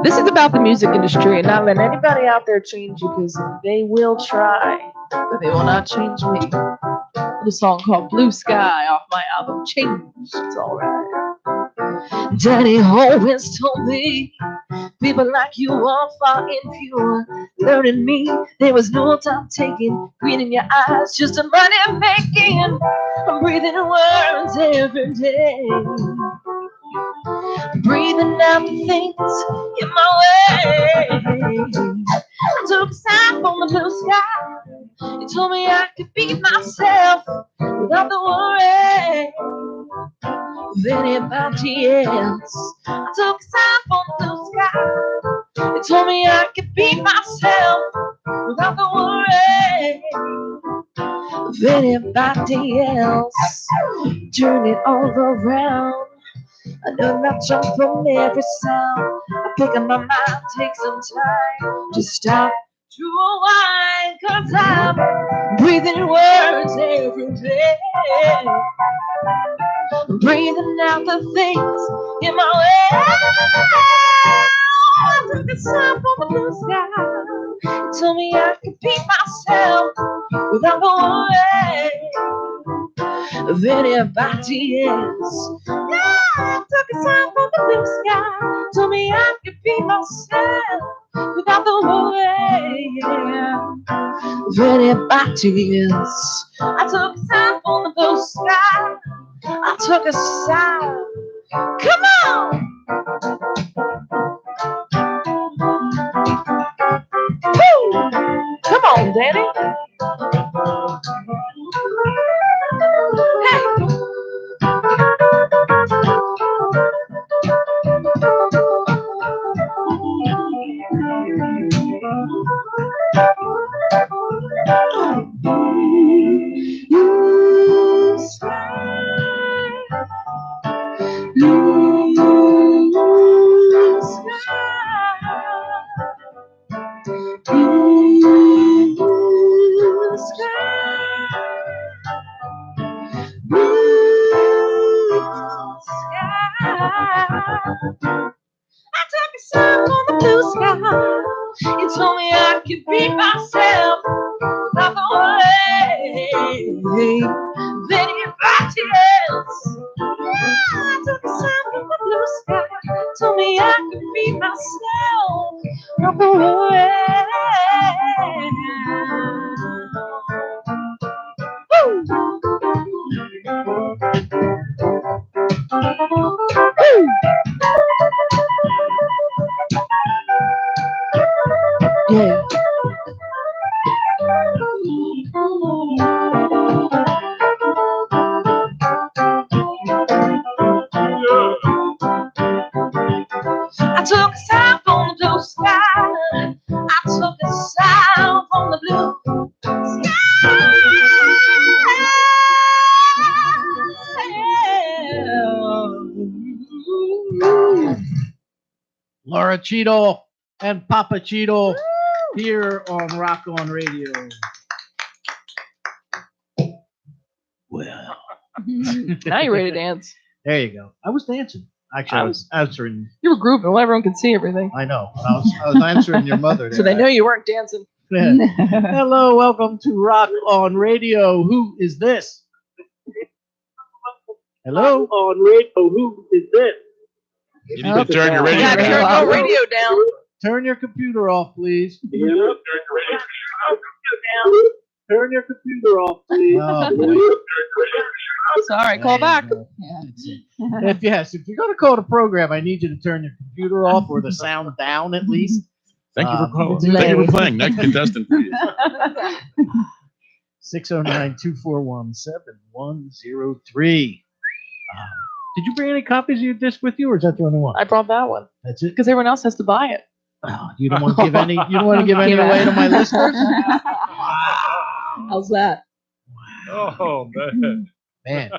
This is about the music industry and not letting anybody out there change you, because they will try, but they will not change me. The song called Blue Sky off my album Change. It's alright. Daddy always told me people like you are far inferior. Learning me, there was no time taking. Green in your eyes, just a money making. I'm breathing words every day. Breathing out the things in my way. I took a sign from the blue sky. You told me I could be myself without the worry of anybody else. I took a sign from the blue sky. You told me I could be myself without the worry of anybody else. Turn it all around. I know not jump from every sound. I pick up my mind, take some time to stop to rewind, 'cause I'm breathing words every day. I'm breathing out the things in my way. I took a sign from the blue sky. You told me I could be myself without the worry of anybody else. Yeah, I took a sign from the blue sky. Told me I could be myself without the worry of anybody else. I took a sign from the blue sky. I took a sign. Come on! Woo! Come on, Danny. Hey! Blue sky, blue sky, blue sky, blue sky. I took a sign from the blue sky. You told me I could be myself without the way of anybody else. Yeah, I took a sign from the blue sky. Told me I could be myself without the way. Woo! Woo! Yeah. I took a sign from the blue sky. I took a sign from the blue sky. Laura Cheadle and Papa Cheadle here on Rock On Radio. Well, Now you're ready to dance. there you go. I was dancing. Actually, I was answering. You were grooving. Well, everyone could see everything. I know. I was answering your mother. So they know you weren't dancing. Yeah. Hello, welcome to Rock On Radio. Who is this? Hello? On radio, who is this? You need to turn your radio Yeah, turn down. your radio down. Turn your computer off, please. You know? Turn your computer off, please. Oh, boy. Sorry, call back. If you're going to call the program, I need you to turn your computer off or the sound down at least. Thank you for calling. Thank you for playing. Next contestant, please. 609-241-7103. Did you bring any copies of your disc with you, or is that the only one? I brought that one That's it. because everyone else has to buy it. Oh, you don't want to give any. You don't want to give any away to my listeners. How's that? Oh, man. Man,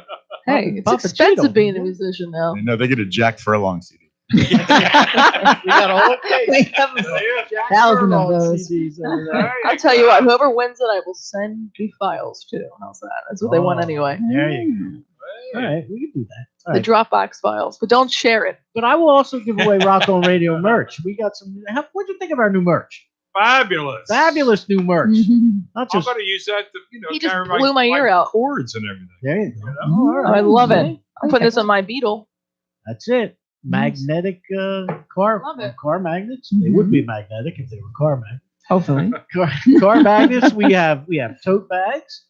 Hey, it's Papa expensive Cheadle. being a musician now. No, they get a Jack Furlong CD. we got a whole case. We have Jack 1,000 of Furlong those. CDs over there. I'll tell you what, whoever wins it, I will send the files to. How's that? That's what they want anyway. There you go. All right, we can do that. All The right. Dropbox files, but don't share it. But I will also give away Rock On Radio merch. We got some. What'd you think of our new merch? Fabulous. Fabulous new merch. Not I'm just. going to use that to, He just carry blew my ear out. cords and everything. There you go. Oh, All right. I love it. I'm putting this on my Beetle. That's it. Magnetic car Love it. car magnets. They would be magnetic if they were car magnets. Hopefully. Car magnets. We have tote bags.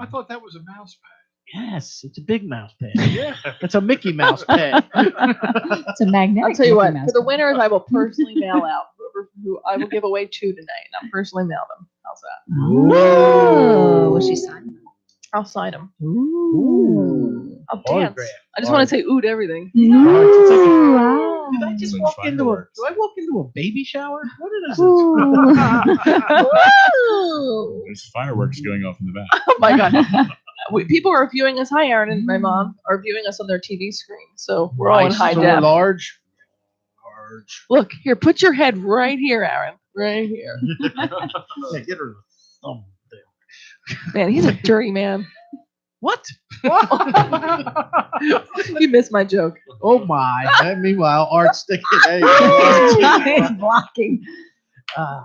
I thought that was a mouse pad. Yes, it's a big mouse pad. Yeah. It's a Mickey Mouse pad. It's a magnetic. I'll tell you what, Mickey for the Mouse. winners, I will personally mail out. Who I will give away 2 tonight. I'll personally mail them. How's that? Oh, will she sign them? I'll sign them. Ooh. I'll dance. Autograph. I just want to say ooh to everything. Ooh, wow. Did I just Like walk into a? fireworks. Do I walk into a baby shower? What is Ooh. There's fireworks going off in the back. Oh my god. People are viewing us. Hi, Aaron and my mom are viewing us on their TV screen, so we're all in high So we're def. large. Look here, put your head right here, Aaron. Right here. Yeah, get her the thumb there. Man, he's a dirty man. What? You missed my joke. Oh my! And meanwhile, Art's sticking. Hey, He's blocking. if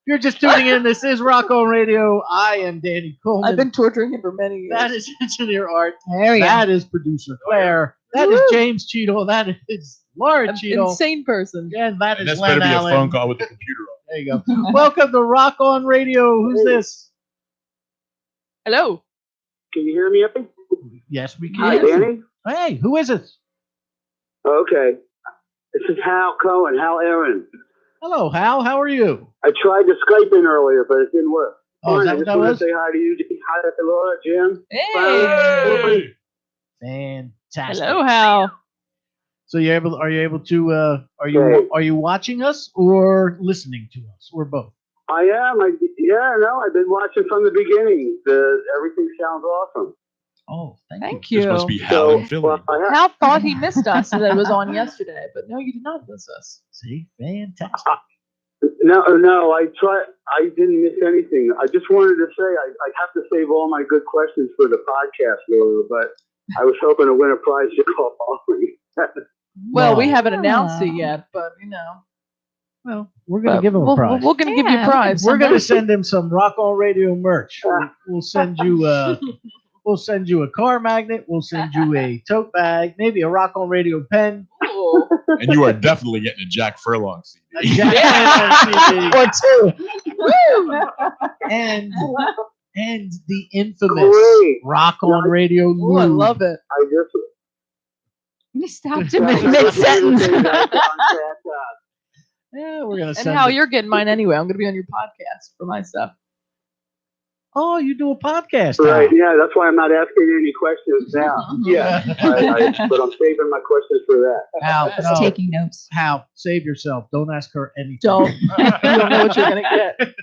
you're just tuning in, this is Rock On Radio. I am Danny Coleman. I've been torturing him for many years. That is engineer Art. There we go. That is producer Claire. That is James Cheadle. That is Laura An Cheadle. insane person. And that And is that's better Len be a Allen. phone call with the computer on. There you go. Welcome to Rock On Radio. Who's this? Hello. Can you hear me up? Yes, we Hi, can. Danny. Hey, who is it? Okay. This is Hal Cohen, Hal Aaron. Hello, Hal. How are you? I tried to Skype in earlier, but it didn't work. Oh, is I that what just that want was? to say hi to you. Hi to Laura, Jim. Hey. Fantastic. Hello, Hal. So are you able to Okay. are you watching us or listening to us or both? I am. I've been watching from the beginning. Everything sounds awesome. Oh, Thank You're you. supposed to be Hal in Philly. Well, Hal thought he missed us and that it was on yesterday, but no, you did not miss us. See, fantastic. No, I tried. I didn't miss anything. I just wanted to say I have to save all my good questions for the podcast, Laura, but I was hoping to win a prize you call offering. Well, No. we haven't announced it yet, but you know. Well, we're gonna give him a prize. We're gonna give you a Yeah, prize. We're gonna send him some Rock On Radio merch. We'll send you we'll send you a car magnet. We'll send you a tote bag, maybe a Rock On Radio pen. Ooh. And you are definitely getting a Jack Furlong CD. A Jack Furlong Or two. and the infamous Great. Rock On Radio Ooh, I lube. love it. I just You stopped him mid-sentence. Yeah, we're gonna And send Hal, it. you're getting mine anyway. I'm gonna be on your podcast for my stuff. Oh, you do a podcast. Right, Hal. yeah, that's why I'm not asking any questions now. Yeah. But I'm saving my questions for that. Hal, Just no. taking notes. Hal, save yourself. Don't ask her anything. Don't. You don't know what you're gonna get.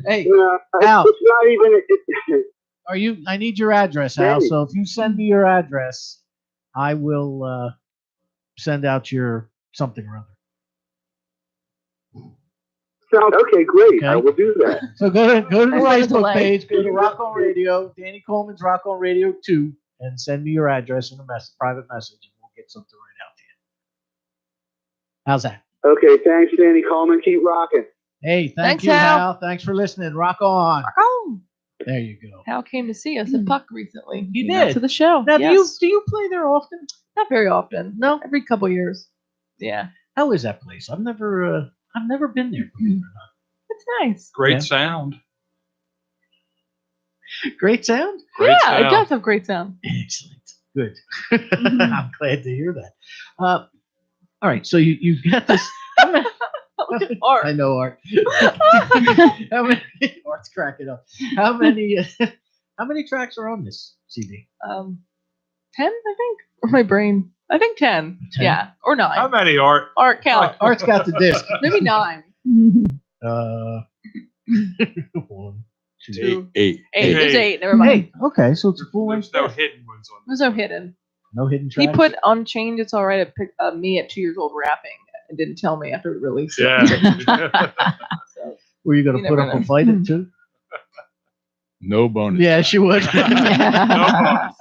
Hey, Yeah, Al. it's not even. are you? I need your address, Hal. Danny. So if you send me your address, I will send out your something or other. Sounds okay. Great. Okay. I will do that. So go to the There's no Facebook delay. page, go to Rock on Radio, Danny Coleman's Rock on Radio 2, and send me your address in a private message, and we'll get something right out to you. How's that? Okay. Thanks, Danny Coleman. Keep rocking. Hey, thank Thanks, you, Hal. Hal. Thanks for listening. Rock on. Oh, There you go. Hal came to see us at Puck recently. He Came out did? to the show. Now, Yes. do you play there often? Not very often. No? Every couple years. Yeah. How is that place? I've never been there. Believe it or not. It's nice. Great Yeah. sound. Great sound. Great yeah, sound. it does have great sound. Excellent. Good. I'm glad to hear that. All right. So you got this. Look at Art. I know, Art. How many? Art's cracking up. How many tracks are on this CD? 10, I think. Or my brain. I think 10. 10? Yeah. Or 9. How many Art? Art count. Art's got the disc. Maybe 9. 1, 2, 2, 8. 8. There's Hey. 8. Never mind. 8. Okay, so it's a full length. There's no hidden ones on There's no hidden. No hidden He tracks. put Unchained It's Alright at me at 2 years old rapping and didn't tell me after we released it. Yeah. So, Were you going You to put never up a know. fight it too? No bonus. Yeah, she would. No bonus.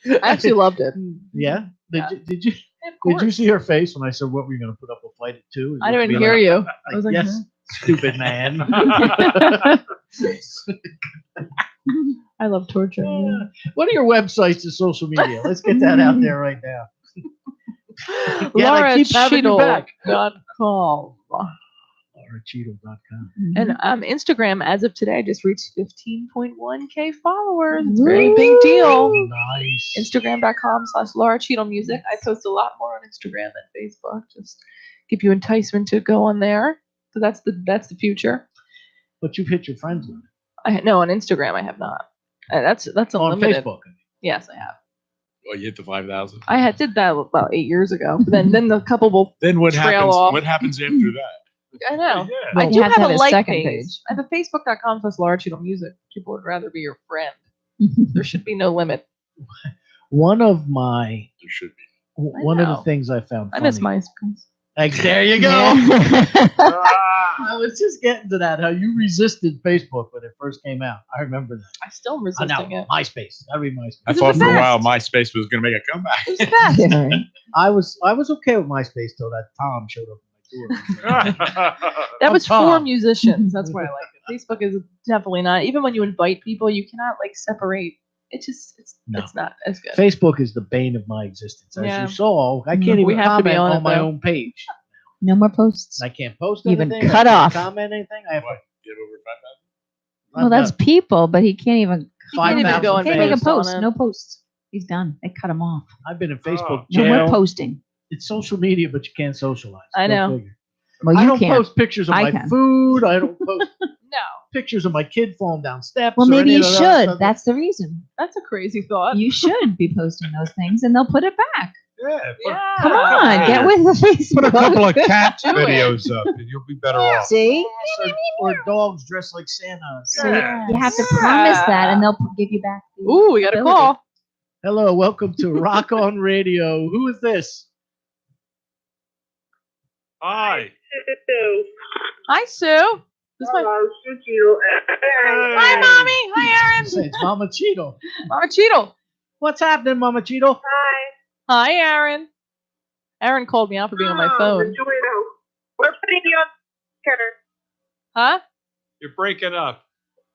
I actually loved it. Yeah. Yeah. Did you Of course. Did you see her face when I said what were you going to put up a fight at too? I didn't hear you. I was like, yes, stupid man. I love torture. What are your websites and social media? Let's get that out there right now. Yeah, I keep having you back. LauraCheadle.com. LauraCheadle.com. And Instagram, as of today, just reached 15.1K followers. It's a very big deal. Nice. Instagram.com/LauraCheadleMusic. I post a lot more on Instagram than Facebook. Just give you enticement to go on there. So that's the future. But you've hit your friends with it. No, on Instagram I have not. That's On unlimited. Facebook. Yes, I have. Oh, you hit the 5,000. Did that about 8 years ago. But then the couple will Then what trail happens? off. What happens after that? I know. Yeah. I You do have to have have a a like second page. page. I have a Facebook.com/LauraCheadleMusic. People would rather be your friend. There should be no limit. One of my There should be. one of the know. things I found I funny. miss MySpace. Like, there you go. Ah, I was just getting to that. How you resisted Facebook when it first came out. I remember that. I still am Oh, resisting now, it. MySpace. Gotta be MySpace. I This is thought the for a while best. MySpace was going to make a comeback. It's the best. I was okay with MySpace till that Tom showed up at my door. That was Tom. for musicians. That's why I like it. Facebook is definitely not. Even when you invite people, you cannot like separate. It's No. it's not as good. Facebook is the bane of my existence. As Yeah. you saw, I can't We even have to be comment on on it, my though. own page. No more posts. I can't post You've been anything. cut I can't off. comment anything. I have What? You have over 5,000? Well, that's people, but he can't even. He can't even 5,000 go on Can't make a Facebook on post. it. No posts. He's done. They cut him off. I've been in Facebook No more jail. posting. It's social media, but you can't socialize. I Go know. figure. Well, I you don't can't. post pictures of I my can. food. I don't post No, pictures of my kid falling down steps. Well, or maybe any you of that should. stuff. That's the reason. that's a crazy thought. You should be posting those things, and they'll put it back. yeah. Yeah. Come on, get with the Facebook. Put a couple of cat Do it. videos up, and you'll be better off. See, or dogs dressed like Santa. so Yeah. you have to promise that, and they'll give you back. the Ooh, we got a ability. call. Hello, welcome to Rock on Radio. Who is this? Hi. Hi, Sue. This is my Hi, mommy. Hi, Aaron. Say, it's Mama Cheadle. Mama Cheadle. What's happening, Mama Cheadle? Hi, Aaron. Aaron called me out for being on my phone. We're putting you on speaker. Huh? You're breaking up.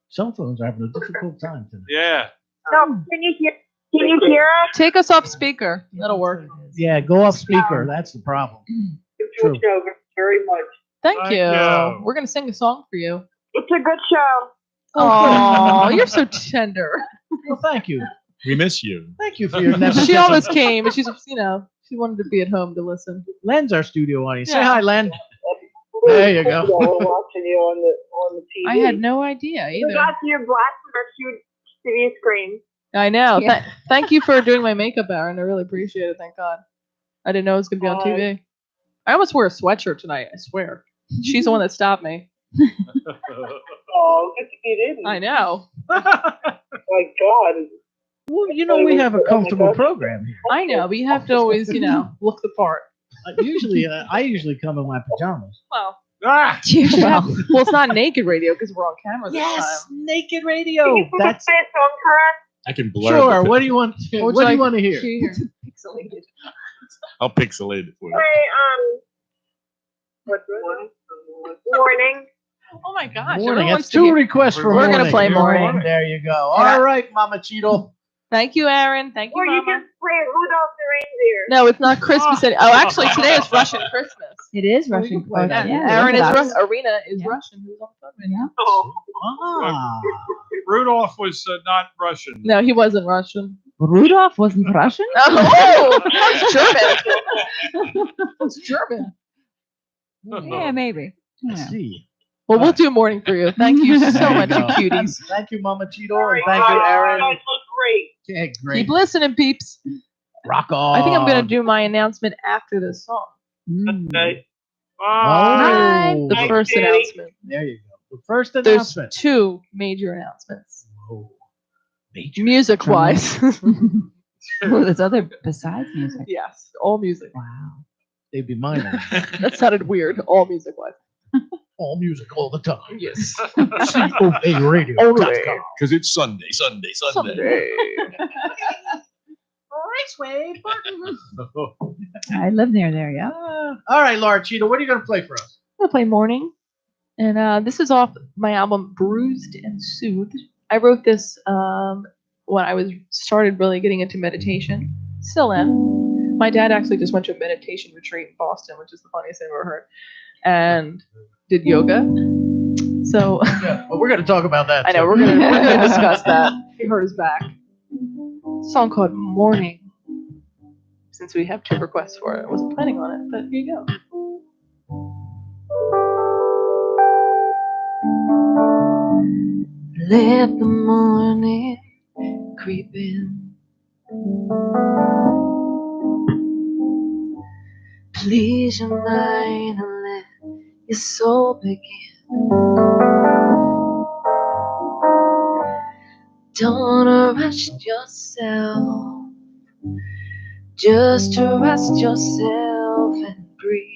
Cell phones are having a difficult time today. Yeah. No, can you hear? Can you hear us? Take us off speaker. That'll work. Yeah, go off speaker. That's the problem. True. Very much. Thank Thank you. you. We're gonna sing a song for you. It's a good show. Oh, you're so tender. Well, thank you. We miss you. Thank you for your She nepotism. always came, and she's she wanted to be at home to listen. Len's our studio audience. Say Yeah. hi, Len. There you go. We're watching you on the TV. I had no idea We either. got your black on our huge TV screen. I know. Yeah. Thank you for doing my makeup, Aaron. I really appreciate it. Thank God. I didn't know it was gonna be on TV. I almost wore a sweatshirt tonight. I swear. She's the one that stopped me. Oh, good you didn't. I know. My God. Well, you know, we have a comfortable program here. I know, but you have to always, look the part. I usually come in my pajamas. Well, Ah! Well, it's not naked radio because we're on camera this Yes, time. naked radio. That's Play a song for us? I can blur. sure. What do you want? What What do you want to hear? Pixelated. I'll pixelate it for you. Play, what's Morning. Oh my gosh. Morning. everyone That's wants to 2 hear- requests for We're morning. gonna play morning. There you go. And All right, Mama Cheadle. Thank you, Aaron. Thank you, Or you Mama. just play Rudolph the Reindeer. No, it's not Christmas. Oh, actually, today is Russian Christmas. It is Russian. play Oh, that. yeah, Aaron is Orthodox. Arena is Yeah. Russian. Who's on the phone right now? Oh. Ah. Rudolph was not Russian. No, he wasn't Russian. Rudolph wasn't Russian? Oh, that's German. That's German. Yeah, maybe. Let's Yeah. see. Well, we'll do morning for you. Thank you so There you much, you go. cuties. Thank you, Mama Cheadle, and thank you, You Aaron. guys look great. Yeah, great. Keep listening, peeps. Rock on. I think I'm going to do my announcement after this song. Okay. Oh, The first Danny. announcement. there you go. The first There's announcement. 2 major announcements. Whoa. Major. Music wise. Oh, there's other besides music. Yes, all music. Wow. They'd be mine. That sounded weird. All music wise. All music all the time. Yes. COA Radio. Because it's Sunday, Sunday, Sunday. I live near there, yeah. All right, Laura Cheadle, what are you going to play for us? I'm going to play Morning. And this is off my album Bruised and Soothed. I wrote this when I was started really getting into meditation. Still am. My dad actually just went to a meditation retreat in Boston, which is the funniest thing I've ever heard, and did yoga. So Yeah, well, we're going to talk about that. I know too. we're gonna discuss that. He hurt his back. Song called Morning. Since we have 2 requests for it, I wasn't planning on it, but here you go. Let the morning creep in. Please your mind and let your soul begin. Don't rush yourself, just rest yourself and breathe.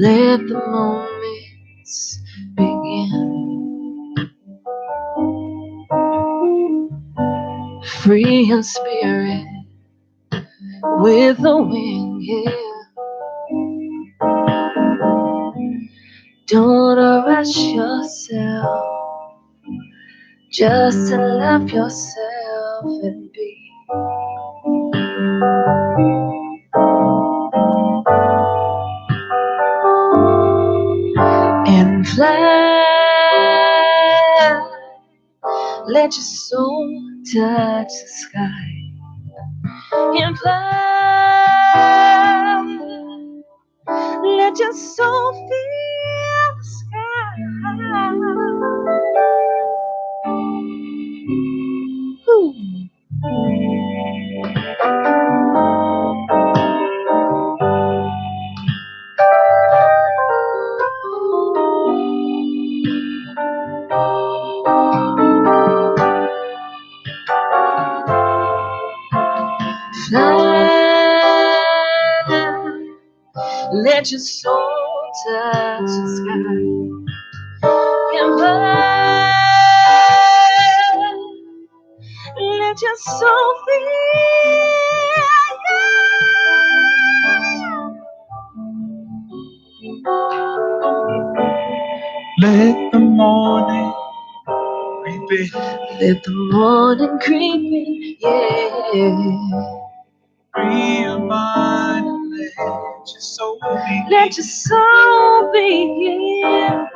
Let the moments begin. Free in spirit with the wind, yeah. Don't rush yourself, just love yourself and be. And fly, let your soul touch the sky. And fly, let your soul feel the sky. Ooh. Fly, let your soul touch the sky. And fly, let your soul feel. Let the morning creep in. Let the morning creep in, yeah. Free your mind and let your soul be. Let your soul begin.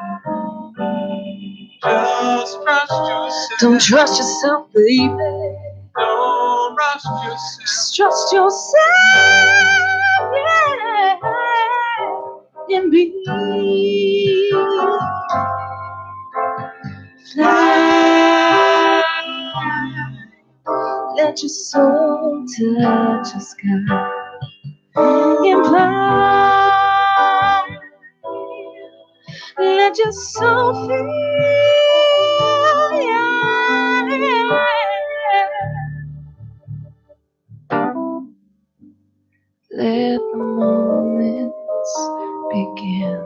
Just trust yourself. Don't trust yourself, baby. Don't rush yourself. Just trust yourself, yeah. And be. Fly. Let your soul touch the sky. And fly. Let your soul feel, yeah. Let the moments begin.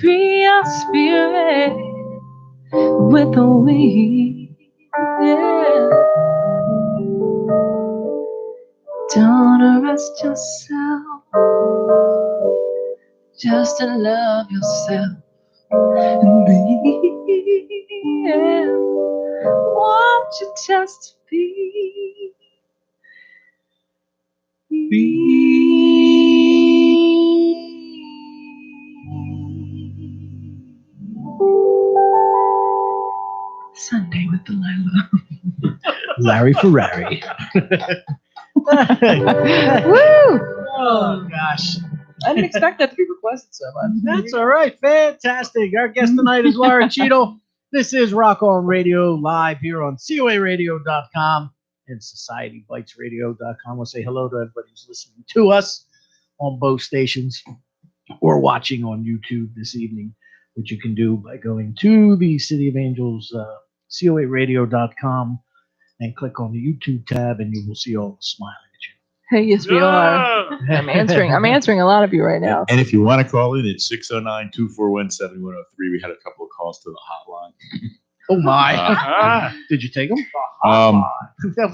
Free your spirit with the wind. Yeah. Don't arrest yourself, just to love yourself and be. Yeah. Won't you just be? Sunday with Delilah. Larry Ferrari. Woo! Oh gosh. I didn't expect that to be requested so much. That's all right. Fantastic. Our guest tonight is Laura Cheadle. This is Rock On Radio live here on COARadio.com and SocietyBitesRadio.com. We'll say hello to everybody who's listening to us on both stations or watching on YouTube this evening, which you can do by going to the City of Angels, COARadio.com, and click on the YouTube tab, and you will see all the smiling at you. Hey, yes, we are. I'm answering a lot of you right now. And if you want to call in, it's 609-241-7103. We had a couple of calls to the hotline. Oh my! Did you take them?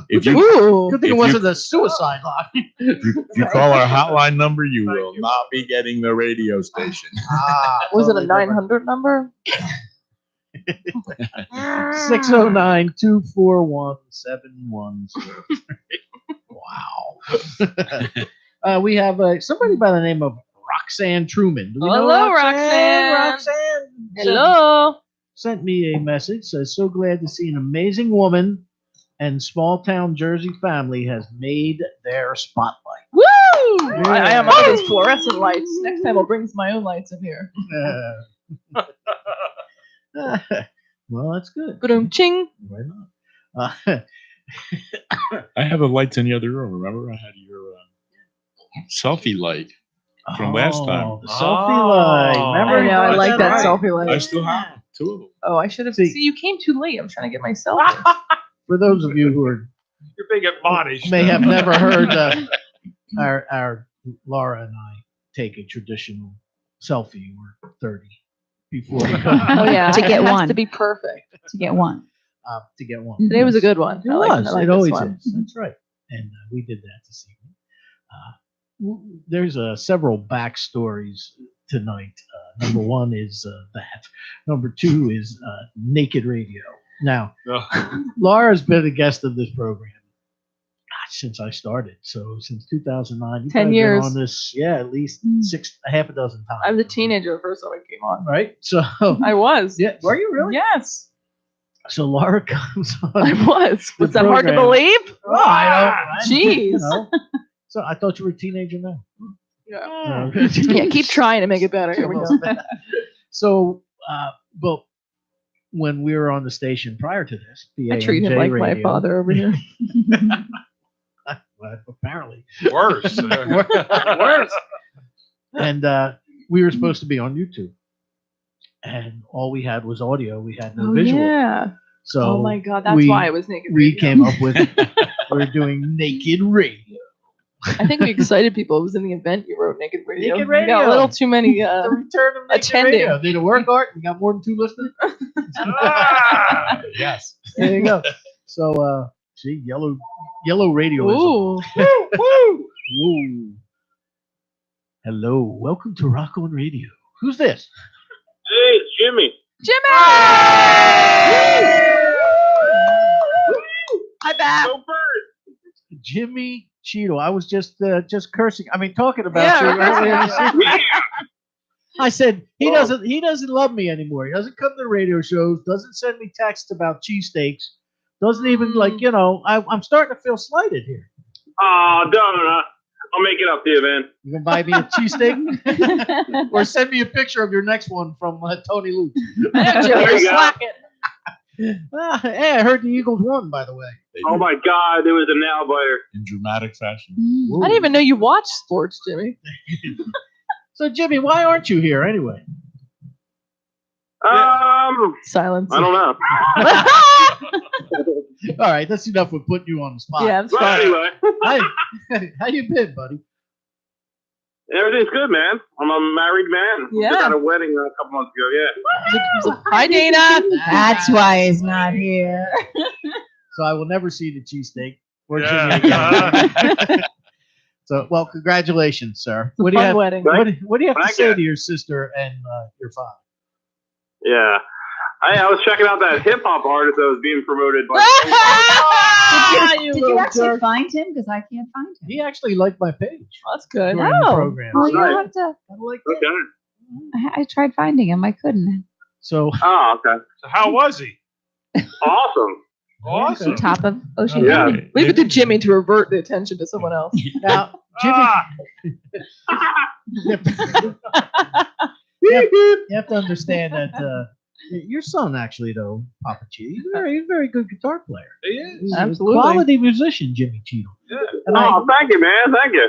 If you, Good thing it wasn't a suicide line. if you call our hotline number, you will not be getting the radio station. Was it a 900 number? 609-241-7103. Wow. We have somebody by the name of Roxanne Truman. Do we know Hello, Roxanne. Roxanne. Hello. Sent me a message. Says, so glad to see an amazing woman and small town Jersey family has made their spotlight. Woo! I am under these fluorescent lights. Next time I'll bring my own lights in here. Well, that's good. Boom, ching. Why not? I have the lights in the other room. Remember, I had your selfie light from last time. The selfie light. Remember? I know, I like that selfie light. I still have two of them. Oh, I should have. See, you came too late. I'm trying to get my selfie. For those of you who are You're big at bodies. may have never heard our Laura and I take a traditional selfie. We're 30 before we go. Oh yeah, To get it has one. to be perfect. To get one. To get one. Today was a good one. It I was. like It this always one. is. That's right. And we did that this evening. There's several backstories tonight. Number one is that. Number two is Naked Radio. Now, Laura's been a guest of this program since I started. So since 2009, you've 10 been years. on this, at least half a dozen times. I was a teenager the first time I came on. Right? So I was. yeah, were you really? Yes, So Laura comes on. I was. Was that hard to program. believe? Oh, I don't. Jeez. So I thought you were a teenager now. Yeah. Yeah, keep trying to make it better. Here we go. So, but when we were on the station prior to this, I treat him BAMJ like my radio, father over here. well, apparently. Worse. Worse. And we were supposed to be on YouTube, and all we had was audio. We had no Oh visual. yeah. So Oh my God, that's we- why it was naked. we Radio. came up with we're doing Naked Radio. I think we excited people. It was in the event you wrote naked radio. Naked We got Radio. a little too many. The return of Naked attending. Radio. Did it work, Art? We got more than 2 listeners. Yes. There you go. So, see, yellow radioism. Ooh. Woo. Hello, welcome to Rock On Radio. Who's this? Hey, it's Jimmy. Jimmy! Hi, back. Go first. Jimmy Cheadle. I was just cursing. I mean, talking about you Yeah. earlier this evening. I said he doesn't love me anymore. He doesn't come to the radio shows. Doesn't send me texts about cheesesteaks. Doesn't even I'm starting to feel slighted here. Oh, don't. I'll make it up to you, man. You gonna buy me a cheesesteak, or send me a picture of your next one from Tony Luke? Jimmy, There you're you go. slacking. Hey, I heard the Eagles won, by the way. Oh my God, there was a nail biter. In dramatic fashion. I didn't even know you watched sports, Jimmy. So, Jimmy, why aren't you here anyway? Silence. I don't know. All right, that's enough with putting you on the spot. Yeah, that's But fine. anyway, How you been, buddy? everything's good, man. I'm a married man. Yeah. Just had a wedding a couple months ago. Yeah. Hi, Dana. That's why he's not here. So I will never see the cheesesteak or Yeah. Jimmy again. So, well, congratulations, sir. What do you Fun have? wedding. What do you have to Thank say you. to your sister and your father? Yeah. I was checking out that hip hop artist that was being promoted by. Did you actually find him? Because I can't find him. He actually liked my page That's good. during the Oh. program. Well, you Nice. have to. Okay. I tried finding him. I couldn't. So, Oh, okay. So how was he? Awesome. Awesome. Top of Ocean Yeah. County. Leave it to Jimmy to revert the attention to someone else. now, Jimmy, Ah, you have to understand that your son, actually, though, Papa Chi, he's a very good guitar player. he is. He's Absolutely. a quality musician, Jimmy Cheadle. Yeah. And Oh, thank you, man. Thank you.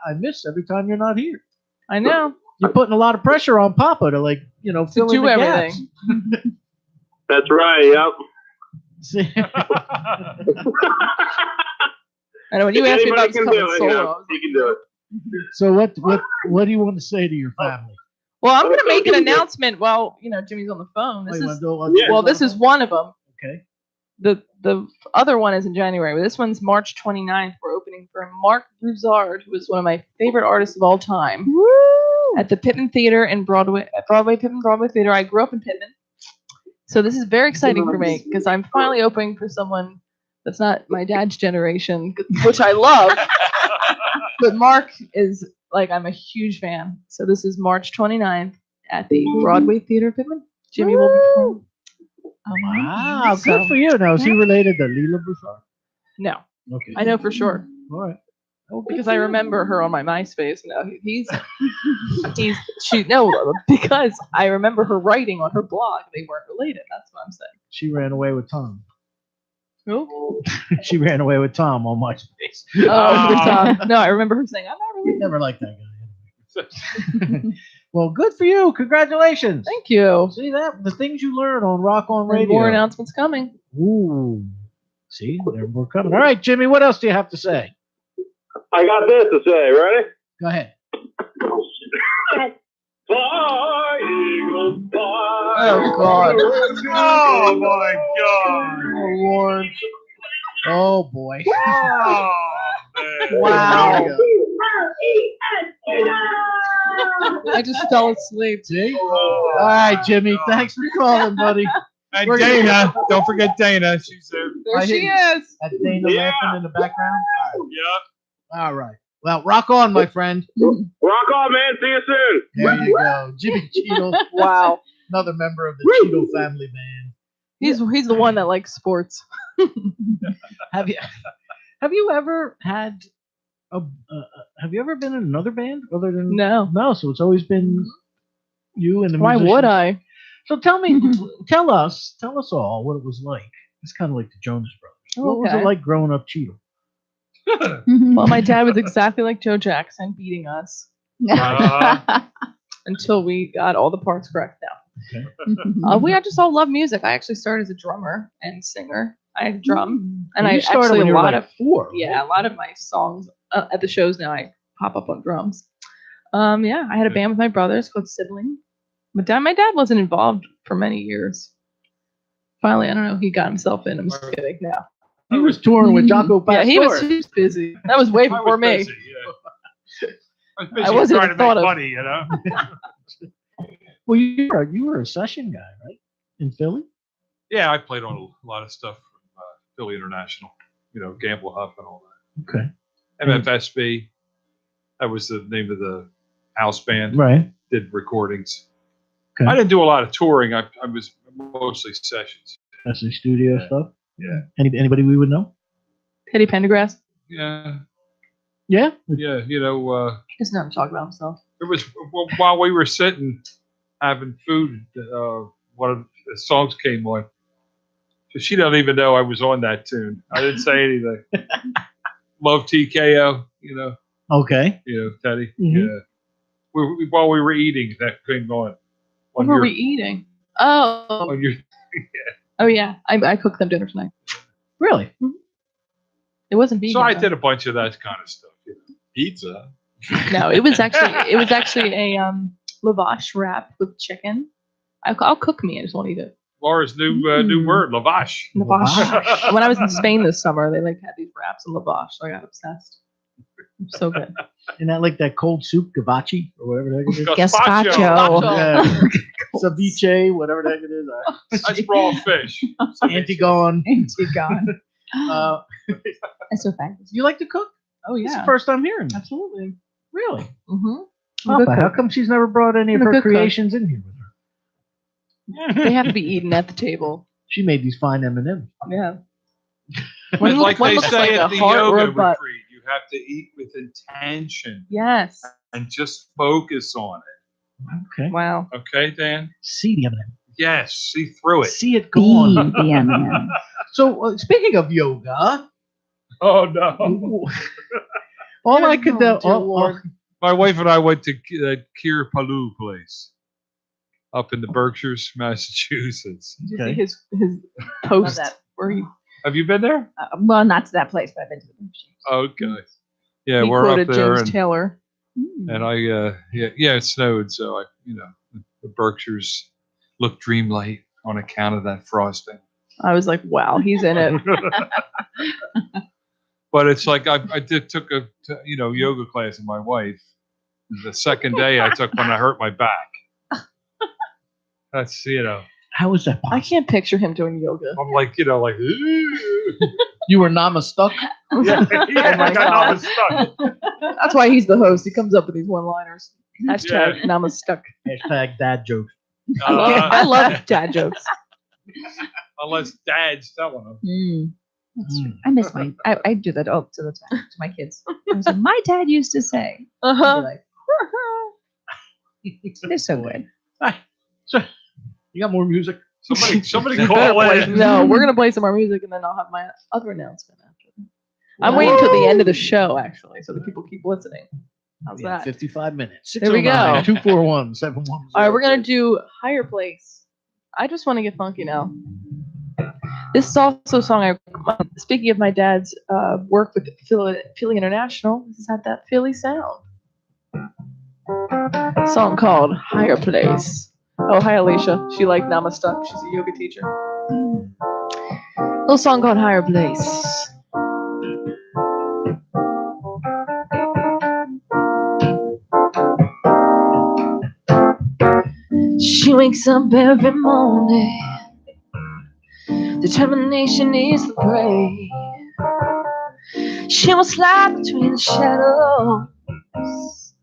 I miss every time you're not here. I know. You're putting a lot of pressure on Papa to fill in do the everything. gaps. That's right. Yep. See, I know when you asked me Anybody about can coming do it. solo. Yeah, I was you can do it. so what do you want to say to your family? Well, I'm going to make an announcement while Jimmy's on the phone. Oh, This you is wanna do- well, this is one of them. Okay. The other one is in January, but this one's March 29th. We're opening for Mark Broussard, who is one of my favorite artists of all time, at the Pittman Theater in Pittman Broadway Theater. I grew up in Pittman, so this is very exciting for me because I'm finally opening for someone that's not my dad's generation, which I love. But Mark is I'm a huge fan. So this is March 29th at the Broadway Theater, Pittman. Jimmy will be performing. Wow, good for you. Now, is he related to Leela Broussard? No, Okay. I know for sure. All right. Because I remember her on my MySpace. No, because I remember her writing on her blog. They weren't related. That's what I'm saying. She ran away with Tom. Who? She ran away with Tom on MySpace. Oh, with Tom. No, I remember her saying, "I'm not related." Never liked that guy. Well, good for you. Congratulations. Thank you. See that? The things you learn on Rock On And Radio. more announcements coming. Ooh. See, they're more coming. All right, Jimmy, what else do you have to say? I got this to say. Ready? Go ahead. Fly, Eagles, fly. Oh God. Oh my God. Oh Lord. Oh, boy. Oh, man. Wow. I just fell asleep. See? All right, Jimmy. Thanks for calling, buddy. And We're gonna- Dana, don't forget Dana. She's there. There I she hear- is. That's Dana laughing in the background. Yep. All right. Well, rock on, my friend. Rock on, man. See you soon. There you go. Jimmy Cheadle, Wow. another member of the Cheadle family band. He's the one that likes sports. Have you ever had have you ever been in another band other than No. So it's always been you and the Why musicians. would I? So tell us all what it was like. It's kind of like the Jonas Brothers. What was Okay. it like growing up Cheadle? Well, my dad was exactly like Joe Jackson, beating us until we got all the parts correct now. We just all love music. I actually started as a drummer and singer. I drum, and Well, I you started actually when a you were lot like of 4. a lot of my songs at the shows now I pop up on drums. I had a band with my brothers called Sibling. My dad wasn't involved for many years. Finally, I don't know, he got himself in. I'm just kidding now. He was touring with Jaco Pastor. Yeah, he was busy. That was way I before was me. busy, yeah. I was busy I wasn't trying to even thought make of. money, you know. Well, you were a session guy, right? In Philly? Yeah, I played on a lot of stuff from Philly International, Gamble Huff and all that. Okay. MFSB, that was the name of the house band. Right. Did recordings. Okay. I didn't do a lot of touring. I was mostly sessions. That's the studio stuff. Yeah. Anybody we would know? Teddy Pendergrass. Yeah. Yeah. Yeah. He doesn't know how to talk about himself. It was while we were sitting having food, one of the songs came on. So she doesn't even know I was on that tune. I didn't say anything. Love TKO, Okay. Teddy. Mhm. Yeah. While we were eating, that came on. What were we eating? Oh. On your, Oh yeah, I cooked them dinner tonight. Really? It wasn't vegan. So I though. did a bunch of that kind of stuff. Pizza. No, it was actually a lavash wrap with chicken. I'll cook me. I just won't eat it. Laura's new word, lavash. Lavash. When I was in Spain this summer, they had these wraps in lavash, so I got obsessed. So good. Isn't that like that cold soup, gavachi, or whatever the heck it is? Gazpacho. Yeah. Ceviche, whatever the heck it is. That's raw fish. Antigone. Antigone. That's so fabulous. You like to cook? Oh It's yeah, the first time hearing. absolutely. Really? Mm-hmm. Papa, how come she's never brought any of I'm a her good cook. creations in here with her? They have to be eaten at the table. She made these fine M&Ms. Yeah. But One like one they looks say like at a the heart or a yoga butt. retreat, you have to eat with intention Yes. and just focus on it. Okay. Wow. Okay, Dan? See the M&M. Yes, see through it. See it go on. The M&M. So speaking of yoga, Oh, no. all I could do. My wife and I went to Kier Paloo place up in the Berkshires, Massachusetts. Did you Okay. see his post that. where he Have you been there? Well, not to that place, but I've been to the machine. Okay. Yeah, he we're quoted up there, James and, Taylor. and I it snowed, so the Berkshires look dreamlight on account of that frosting. I was like, wow, he's in it. But it's like I took a yoga class with my wife. The second day I took when I hurt my back. That's How is that? I can't picture him doing yoga. I'm like You were namastuck? yeah, Oh my I got God. stuck. That's why he's the host. He comes up with these one-liners. Hashtag namastuck. Hashtag dad joke. I love dad jokes. Unless Dad's telling them. I miss my. I do that all to the time to my kids. I was like, my dad used to say. I'd be Uh-huh. like, they're so good. Hi. So, you got more music? Somebody Better call play- in. No, we're gonna play some more music and then I'll have my other announcement after. I'm waiting till the end of the show actually, so that people keep listening. How's Yeah, that? 55 minutes. There we go. 241-710. All right, we're gonna do Higher Place. I just want to get funky now. This is also a song speaking of my dad's work with Philly International, this has had that Philly sound. A song called Higher Place. Oh, hi Alicia. She liked Namastuck. She's a yoga teacher. Little song called Higher Place. She wakes up every morning. Determination is the brave. She will slide between the shadows.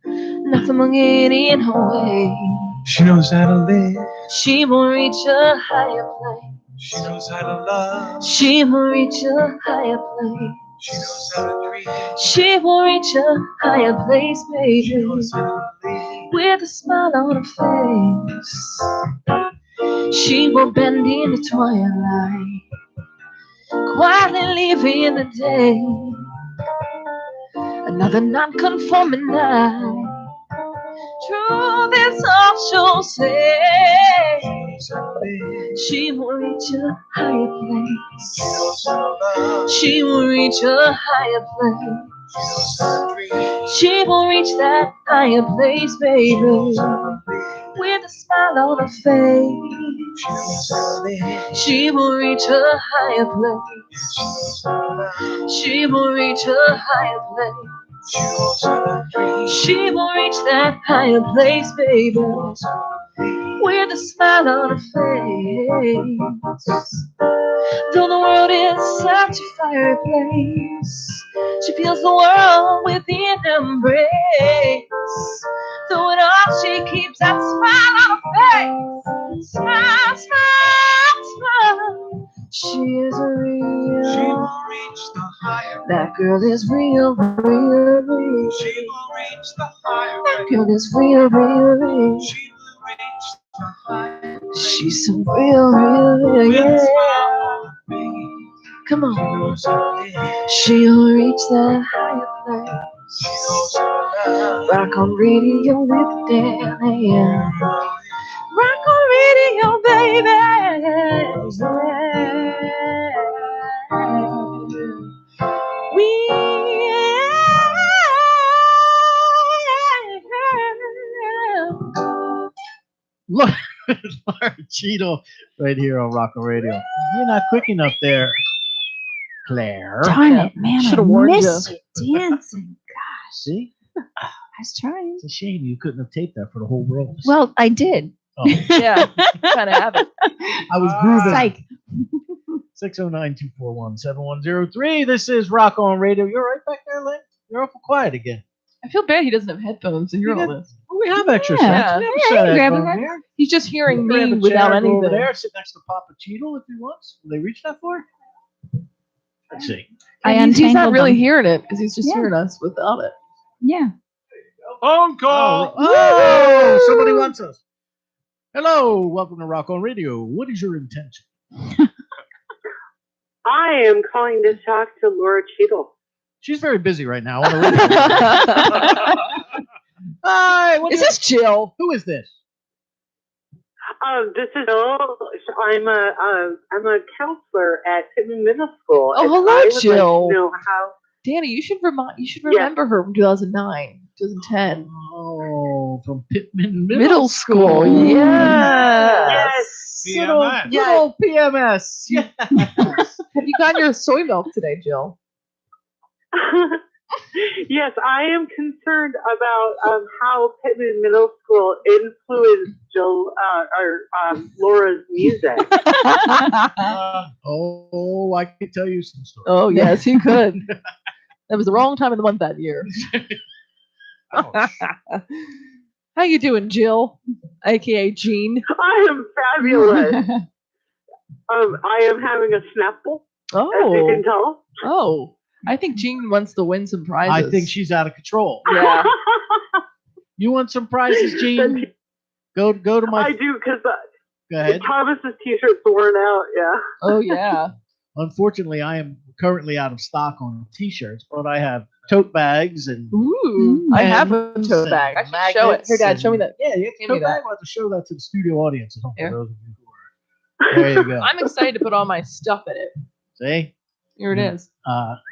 Nothing will get in her way. She knows how to live. She will reach a higher place. She knows how to love. She will reach a higher place. She knows how to dream. She will reach a higher place, baby. She knows how to live. With a smile on her face. She will bend in the twilight, quietly leaving the day. Another non-conforming night. Truth is all she'll say. She will reach a higher place. She knows how to love. She will reach a higher place. She knows how to dream. She will reach that higher place, baby. With a smile on her face. She knows how to live. She will reach a higher place. She knows how to love. She will reach a higher place. She knows how to dream. She will reach that higher place, baby. With a smile on her face. Though the world is such a fiery place, she feels the world within her embrace. Through it all, she keeps that smile on her face. Smile, smile, smile. She is She real. will reach the higher. That girl is real, real, real. She will reach the higher. That girl is real, real, real. She will reach the higher. She's so real, real, real, yeah. Come on. She'll reach that higher place. She knows how to love. Rock on radio with Dan. Yeah. Rock on radio, baby. Look, Laura Cheadle right here on Rock and Radio. You're not quick enough there, Claire. Darn it, man! Should've I warned missed you. dancing. Gosh, See? I was trying. It's a shame you couldn't have taped that for the whole world. Well, I did. Oh, Yeah, kind of have it. I was grooving. Psych. 609-241-7103. This is Rock on Radio. You're right back there, Lynn. You're awful quiet again. I feel bad he doesn't have headphones to hear all this. Well, we have extra Yeah. sets. We have a Yeah, set you grab headphone it. here. He's just hearing Grab me a without chair, go over anything. there, sit next to Papa Cheadle if he wants. Will they reach that far? Let's see. And he's not untangled really them. hearing it because he's just Yeah. hearing us without it. Yeah. Phone call. Oh, somebody wants us. Hello, welcome to Rock on Radio. What is your intention? I am calling to talk to Laura Cheadle. She's very busy right now on the radio. Hi, what Is this Jill? Who is this? This is Jill. I'm a counselor at Pittman Middle School. Oh, and hello, I would like to Jill. know how. Danny, you should remember her from 2009, 2010. Oh, from Pittman Middle school. Yes. Little, PMS. little PMS. Yes. Have you gotten your soy milk today, Jill? Yes, I am concerned about how Pittman Middle School influenced Laura's music. Oh, I can tell you some stories. Oh, yes, you could. That was the wrong time of the month that year. How you doing, Jill? AKA Jean. I am fabulous. I am having a snapple, as you can tell. Oh. I think Jean wants to win some prizes. I think she's out of control. Yeah. You want some prizes, Gene? Go to my. I do, because Go ahead. Thomas's t-shirt's worn out. Yeah. Oh yeah. Unfortunately, I am currently out of stock on t-shirts, but I have tote bags and. Ooh, I have a tote bag. I should show it. Here, Dad, show me that. Yeah, you Give tote me that. bag. I'll have to show that to the studio audience. For Here. those of you who are. There you go. I'm excited to put all my stuff in it. See? Here it is.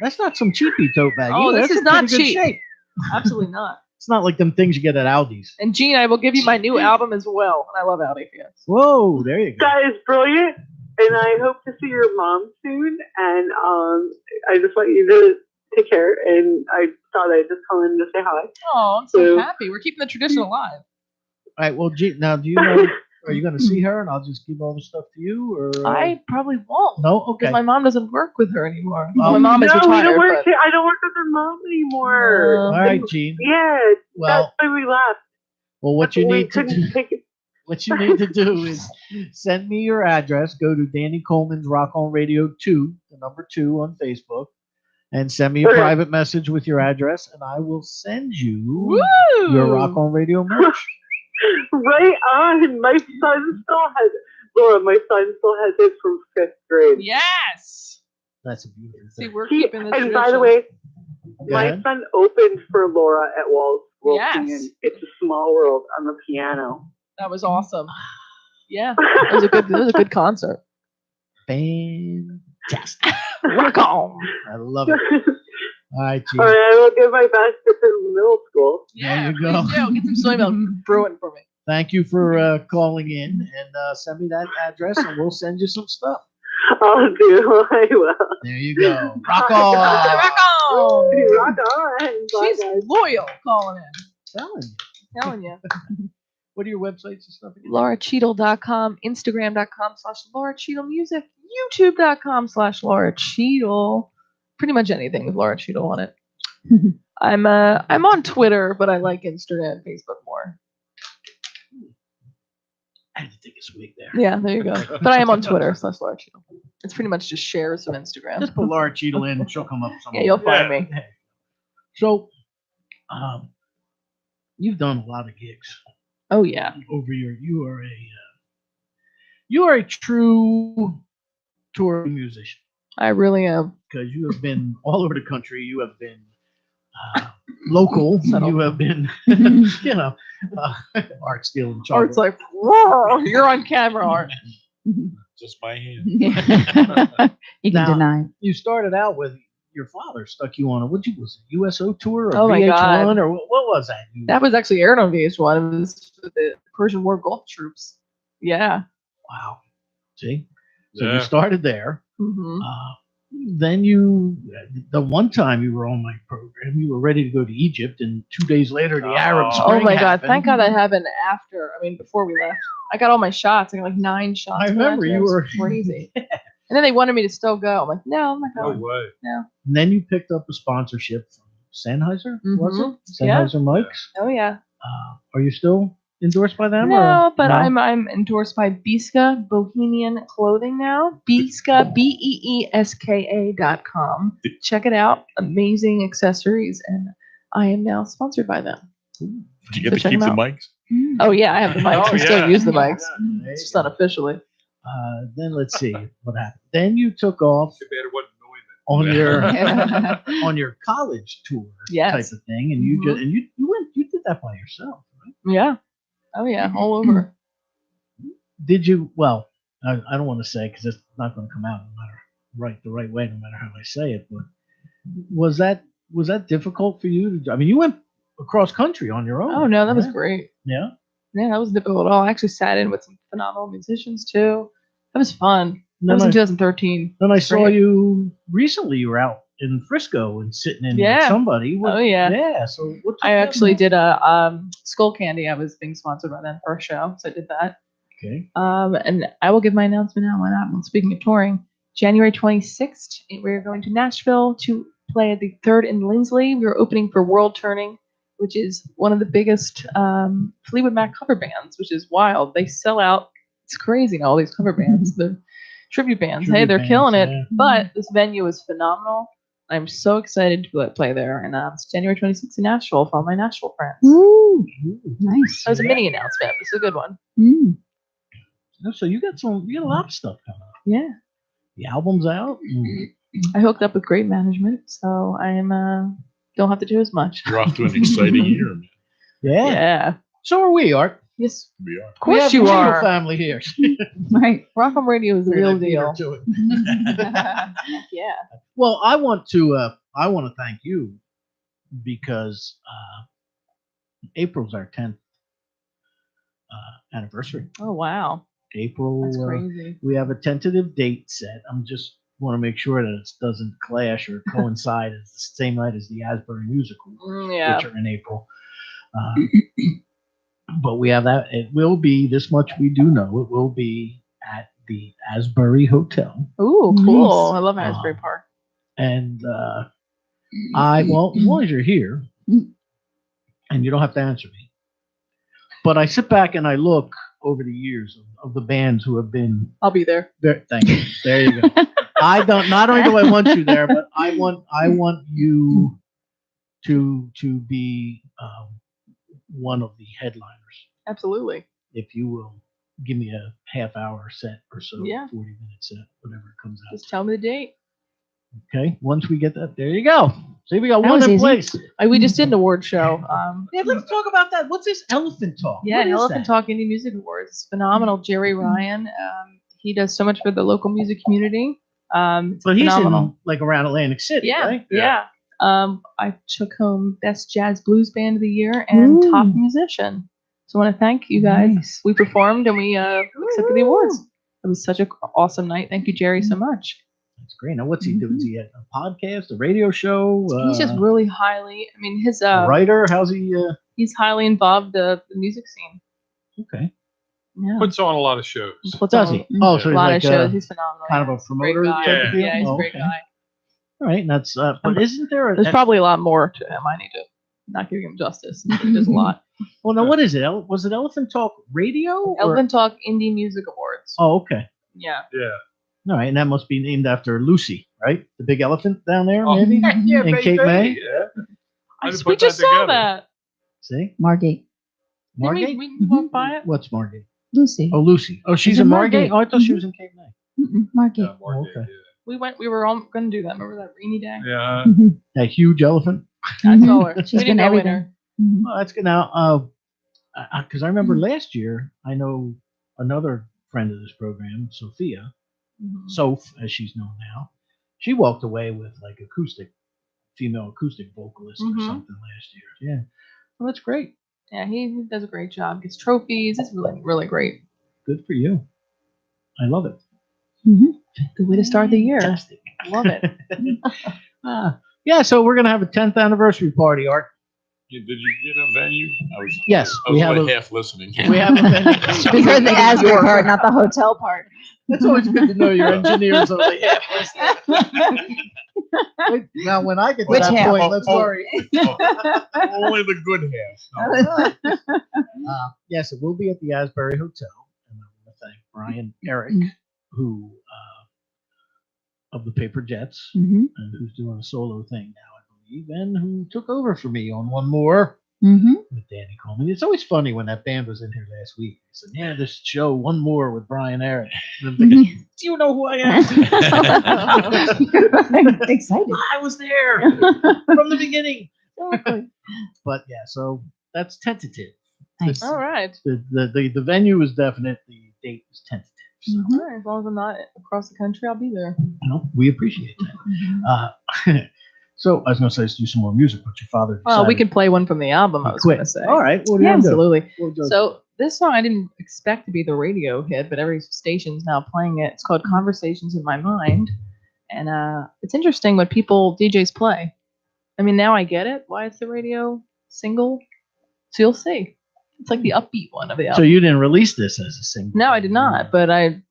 That's not some cheapy tote bag. Oh, either. this That's is in not pretty good cheap. shape. Absolutely not. It's not like them things you get at Aldi's. And Jean, I will give you my new album as well. And I love Aldi fans. Whoa, there you go. That is brilliant, and I hope to see your mom soon. And I just want you to take care. And I thought I'd just call in to say hi. Oh, I'm so happy. We're keeping the tradition alive. All right. Well, now do you know? Are you going to see her, and I'll just give all the stuff to you, or I probably won't. No, okay. Because my mom doesn't work with her anymore. Oh. My mom is No, retired. I don't work with her mom anymore. All right, Gene. Yeah, Well- that's why we left. Well, what you We need to couldn't do, take it. what you need to do is send me your address. Go to Danny Coleman's Rock on Radio 2, the number 2 on Facebook, and send me a Okay. private message with your address, and I will send you Woo! your Rock on Radio merch. Right on. My son still has it. Laura, my son still has it from 5th grade. Yes. That's a beautiful See, thing. we're keeping this And by the way, Go my ahead. son opened for Laura at Walls School Yes. singing It's a Small World on the piano. That was awesome. Yeah. It was a good concert. Fantastic. Rock on. I love it. All right, Gene. All right, I will give my best to the middle school. Yeah, you go. please do. Get some soy milk brewing for me. Thank you for calling in, and send me that address, and we'll send you some stuff. I'll do. I will. There you go. Rock on. Rock on. Rock on. Bye, She's guys. loyal calling in. Telling you. Telling you. What are your websites and stuff again? LauraCheadle.com, Instagram.com/Laura Cheadle Music, YouTube.com/Laura Cheadle. Pretty much anything with Laura Cheadle on it. I'm on Twitter, but I like Instagram and Facebook more. I had to take a swig there. Yeah, there you go. But I am on Twitter /Laura Cheadle. It's pretty much just shares of Instagram. Just put Laura Cheadle in, and she'll come up somewhere. Yeah, you'll find me. So, you've done a lot of gigs Oh yeah. over your. You are a true touring musician I really am. because you have been all over the country. You have been local. Subtle. You have been, Art stealing Art's chocolate. like, "Whoa, you're on camera, Art." just my hand. You can Now, deny. You started out with your father stuck you on a was it USO tour or Oh my God. VH1 or what was that? That was actually aired on VH1. It was for the Persian War Gulf troops. Yeah. Wow. See, so you Yeah. started there. Hmm. Then the one time you were on my program, you were ready to go to Egypt, and 2 days later, the Arab Oh Spring my God. happened. Thank God that happened after. I mean, before we left. I got all my shots. I got like 9 shots. I for that remember trip. you It was were crazy. And then they wanted me to still go. I'm like, no, I'm not No going. way. No. And then you picked up a sponsorship from Sennheiser, was Mhm. it? Sennheiser mics. Oh yeah. Are you still endorsed by them? No, or but no? I'm endorsed by Biska Bohemian Clothing now. Biska BEESKA.com. Check it out. Amazing accessories, and I am now sponsored by them. Did you get So to check keep the them out. mics? Oh yeah, I have the mics. Oh, I still yeah. use the mics. There It's you just go. unofficially. Then let's see what happened. Then you took off Too bad it wasn't on your Yeah. on your college tour Yes. type of thing, and you Mhm. just you did that by yourself, right? Yeah. Oh yeah, all over. Did you? Well, I don't want to say because it's not going to come out no matter the right way, no matter how I say it. But was that difficult for you? I mean, you went across country on your own. Oh no, that was yeah? great. Yeah. Yeah, that was difficult at all. I actually sat in with some phenomenal musicians too. That was fun. That Then was in I- 2013. Then I It was saw great. you recently. You were out in Frisco and sitting in with Yeah. somebody. Oh, yeah. Yeah. So what? took I that actually long? did a Skull Candy. I was being sponsored by them for a show, so I did that. Okay. And I will give my announcement now. Why not? Well, speaking of touring, January 26th, we're going to Nashville to play at the Third in Lindsley. We're opening for World Turning, which is one of the biggest Fleetwood Mac cover bands, which is wild. They sell out. It's crazy. All these cover bands, the tribute bands. Hey, Tribute they're bands, killing it. yeah. But this venue is phenomenal. I'm so excited to play there. And it's January 26th in Nashville for all my Nashville friends. Ooh, nice. That was a mini announcement. This is a good one. Mm. So you got a lot of stuff coming up. Yeah. The album's out. I hooked up with great management, so I am don't have to do as much. You're off to an exciting year, man. Yeah. Yeah. So are we, Art. Yes. We are. Of course we have you a single are. family here. Right. Rock on Radio is the We're real gonna beat her deal. to it. Yeah. Well, I want to thank you because April's our 10th anniversary. Oh wow. April. That's crazy. We have a tentative date set. I'm just want to make sure that it doesn't clash or coincide as the same night as the Asbury musical, Yeah. which are in April. But we have that. It will be this much we do know. It will be at the Asbury Hotel. Ooh, cool. Nice. I love Asbury Park. And as long as you're here, and you don't have to answer me. But I sit back and I look over the years of the bands who have been I'll be there. there. Thank you. There you go. I don't. Not only do I want you there, but I want you to be one of the headliners. Absolutely. If you will give me a half-hour set or so, Yeah. 40-minute set, whatever it comes out. Just tell me the date. Okay. Once we get that, there you go. See, we got That one was in easy. place. We just did an award show. Yeah, let's talk about that. What's this Elephant Talk? Yeah, What is Elephant that? Talk Indie Music Awards. It's phenomenal. Jerry Ryan. He does so much for the local music community. It's But he's phenomenal. in like around Atlantic City, Yeah, right? yeah. I took home Best Jazz Blues Band of the Year and Ooh. Top Musician. So I want to thank you guys. Nice. We performed and we accepted the awards. It was such an awesome night. Thank you, Jerry, so much. That's great. Now, what's he doing? Is he at a podcast, a radio show? He's just really highly. I mean, his a writer. How's he? he's highly involved the music scene. Okay. Yeah. Puts on a lot of shows. Puts Does on he? Oh, so a he's lot like of shows. He's phenomenal. kind yeah. of a He's a great promoter guy. type of deal? Yeah, he's Oh, a great okay. guy. All right, and that's. But isn't there? There's probably a lot more to him. I need to not giving him justice. There's a lot. Well, now what is it? Was it Elephant Talk Radio? or- Elephant Talk Indie Music Awards. Oh, okay. Yeah. Yeah. All right, and that must be named after Lucy, right? The big elephant down there, Oh, maybe yeah, in Cape May. Yeah. I didn't We put just that saw together. that. See, Margate. Margate. We walked by it. What's Margate? Lucy. Oh, Lucy. Oh, she's She's in in Margate. Margate. Oh, I thought she was in Cape May. Margate. Yeah, Margate, Okay. We went. We were all going to do that. Remember that rainy day? Yeah. That huge elephant. I saw her. She's We didn't been go in everywhere. her. Mhm. Well, that's good. Now, because I remember last year, I know another friend of this program, Sophia, Soph, as she's known now, she walked away with like female acoustic vocalist or something last year. Yeah. Well, that's great. Yeah, he does a great job. Gets trophies. It's really, really great. Good for you. I love it. Good way to start the year. Fantastic. Love it. Yeah, so we're going to have a 10th anniversary party, Art. Did you get a venue? Yes, I we was have only a- half listening. We have a venue. We heard the Asbury part, not the hotel part. It's always good to know your engineers only half listening. Now, when I get to Which that half? point, let's worry. Only the good half. Yes, it will be at the Asbury Hotel. And I want to thank Brian Eric, who of the Paper Jets, and who's doing a solo thing now, I believe, and who took over for me on one more with Danny Coleman. It's always funny when that band was in here last week. They said, "Yeah, this show, one more with Brian Eric." And I'm thinking, do you know who I am? I'm excited. I was there from the beginning. But yeah, so that's tentative. Nice. All right. The venue is definite. The date is tentative. So, All right. As long as I'm not across the country, I'll be there. we appreciate that. So I was going to say let's do some more music, but your father. Well, we decided can play one from the album. he I was quit. going to say. All right. What do you Yeah, wanna do? absolutely. We'll do- So this song I didn't expect to be the radio hit, but every station's now playing it. It's called "Conversations in My Mind," and it's interesting what DJs play. I mean, now I get it why it's the radio single. So you'll see. It's like the upbeat one of the album. So you didn't release this as a single? No, I did not, but I,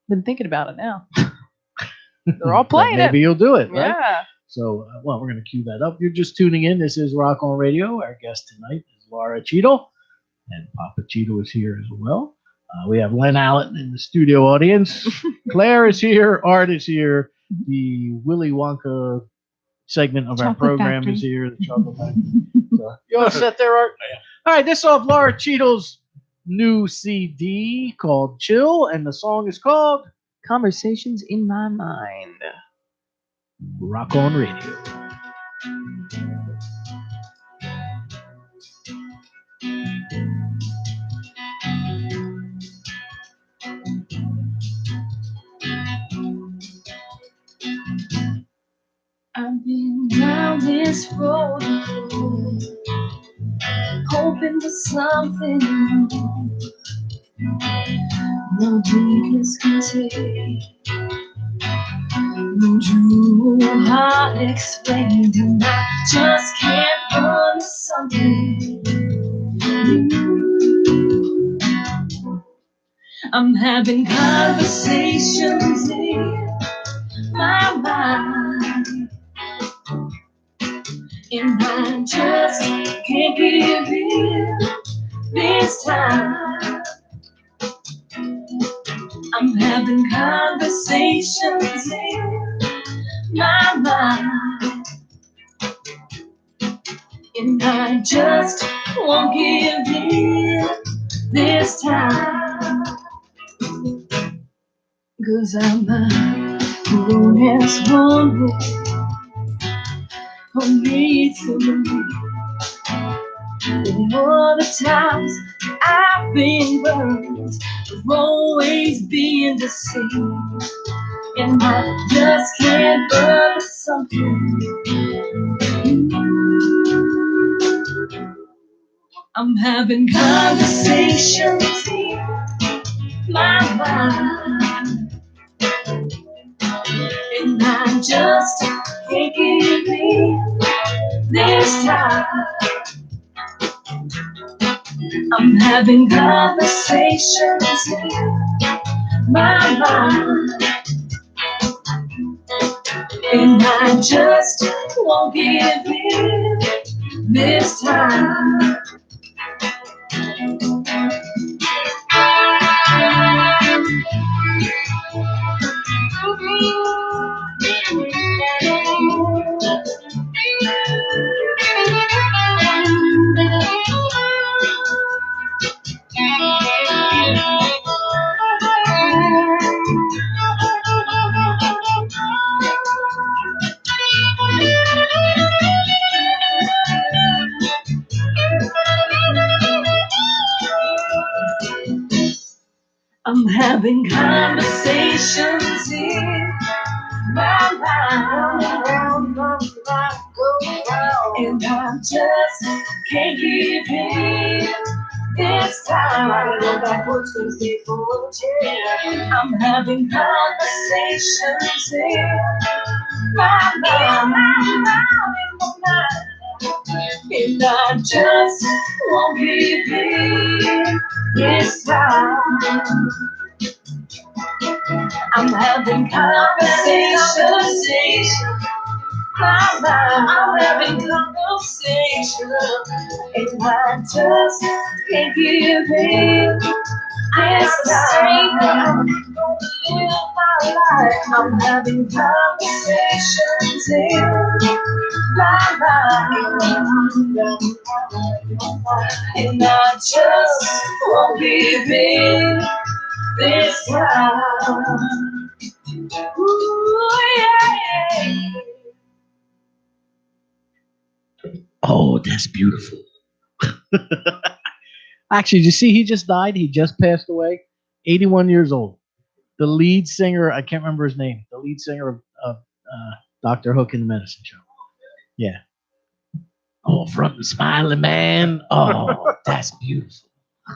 been thinking about it now. They're all playing Maybe it. you'll do it, right? Yeah. So, well, we're going to cue that up. You're just tuning in. This is Rock on Radio. Our guest tonight is Laura Cheadle, and Papa Cheadle is here as well. We have Len Allen in the studio audience. Claire is here. Art is here. The Willy Wonka segment of our Chocolate program Factory. is here. The Chocolate Factory. So, you all set there, Art? All right, this is off Laura Cheadle's new CD called Chill, and the song is called Conversations in My Mind. Rock on Radio. I've been down this road before, hoping for something more. No weakness can take, no true heart explained, and I just can't run to something new. I'm having conversations in my mind, and I just can't give in this time. I'm having conversations in my mind, and I just won't give in this time. 'Cause I'm a grown-ass woman, made for me. And all the times I've been burned, I've always been deceived, and I just can't burn something new. I'm having conversations in my mind, and I just can't give in this time. I'm having conversations in my mind, and I just won't give in this time. having conversations in my mind, and I just can't give in this time. I go backwards to before I'm having conversations in my mind, and I just won't give in this time. I'm having conversations. I'm having conversation, and I just can't give in this time. I'm live my life. I'm having conversations in my mind, and I just won't give in this time. Ooh, yeah. Oh, that's beautiful. Actually, did you see he just died? He just passed away. 81 years old. The lead singer, I can't remember his name, the lead singer of Dr. Hook and the Medicine Show. Yeah. Oh, front and smiling, man. Oh, that's beautiful.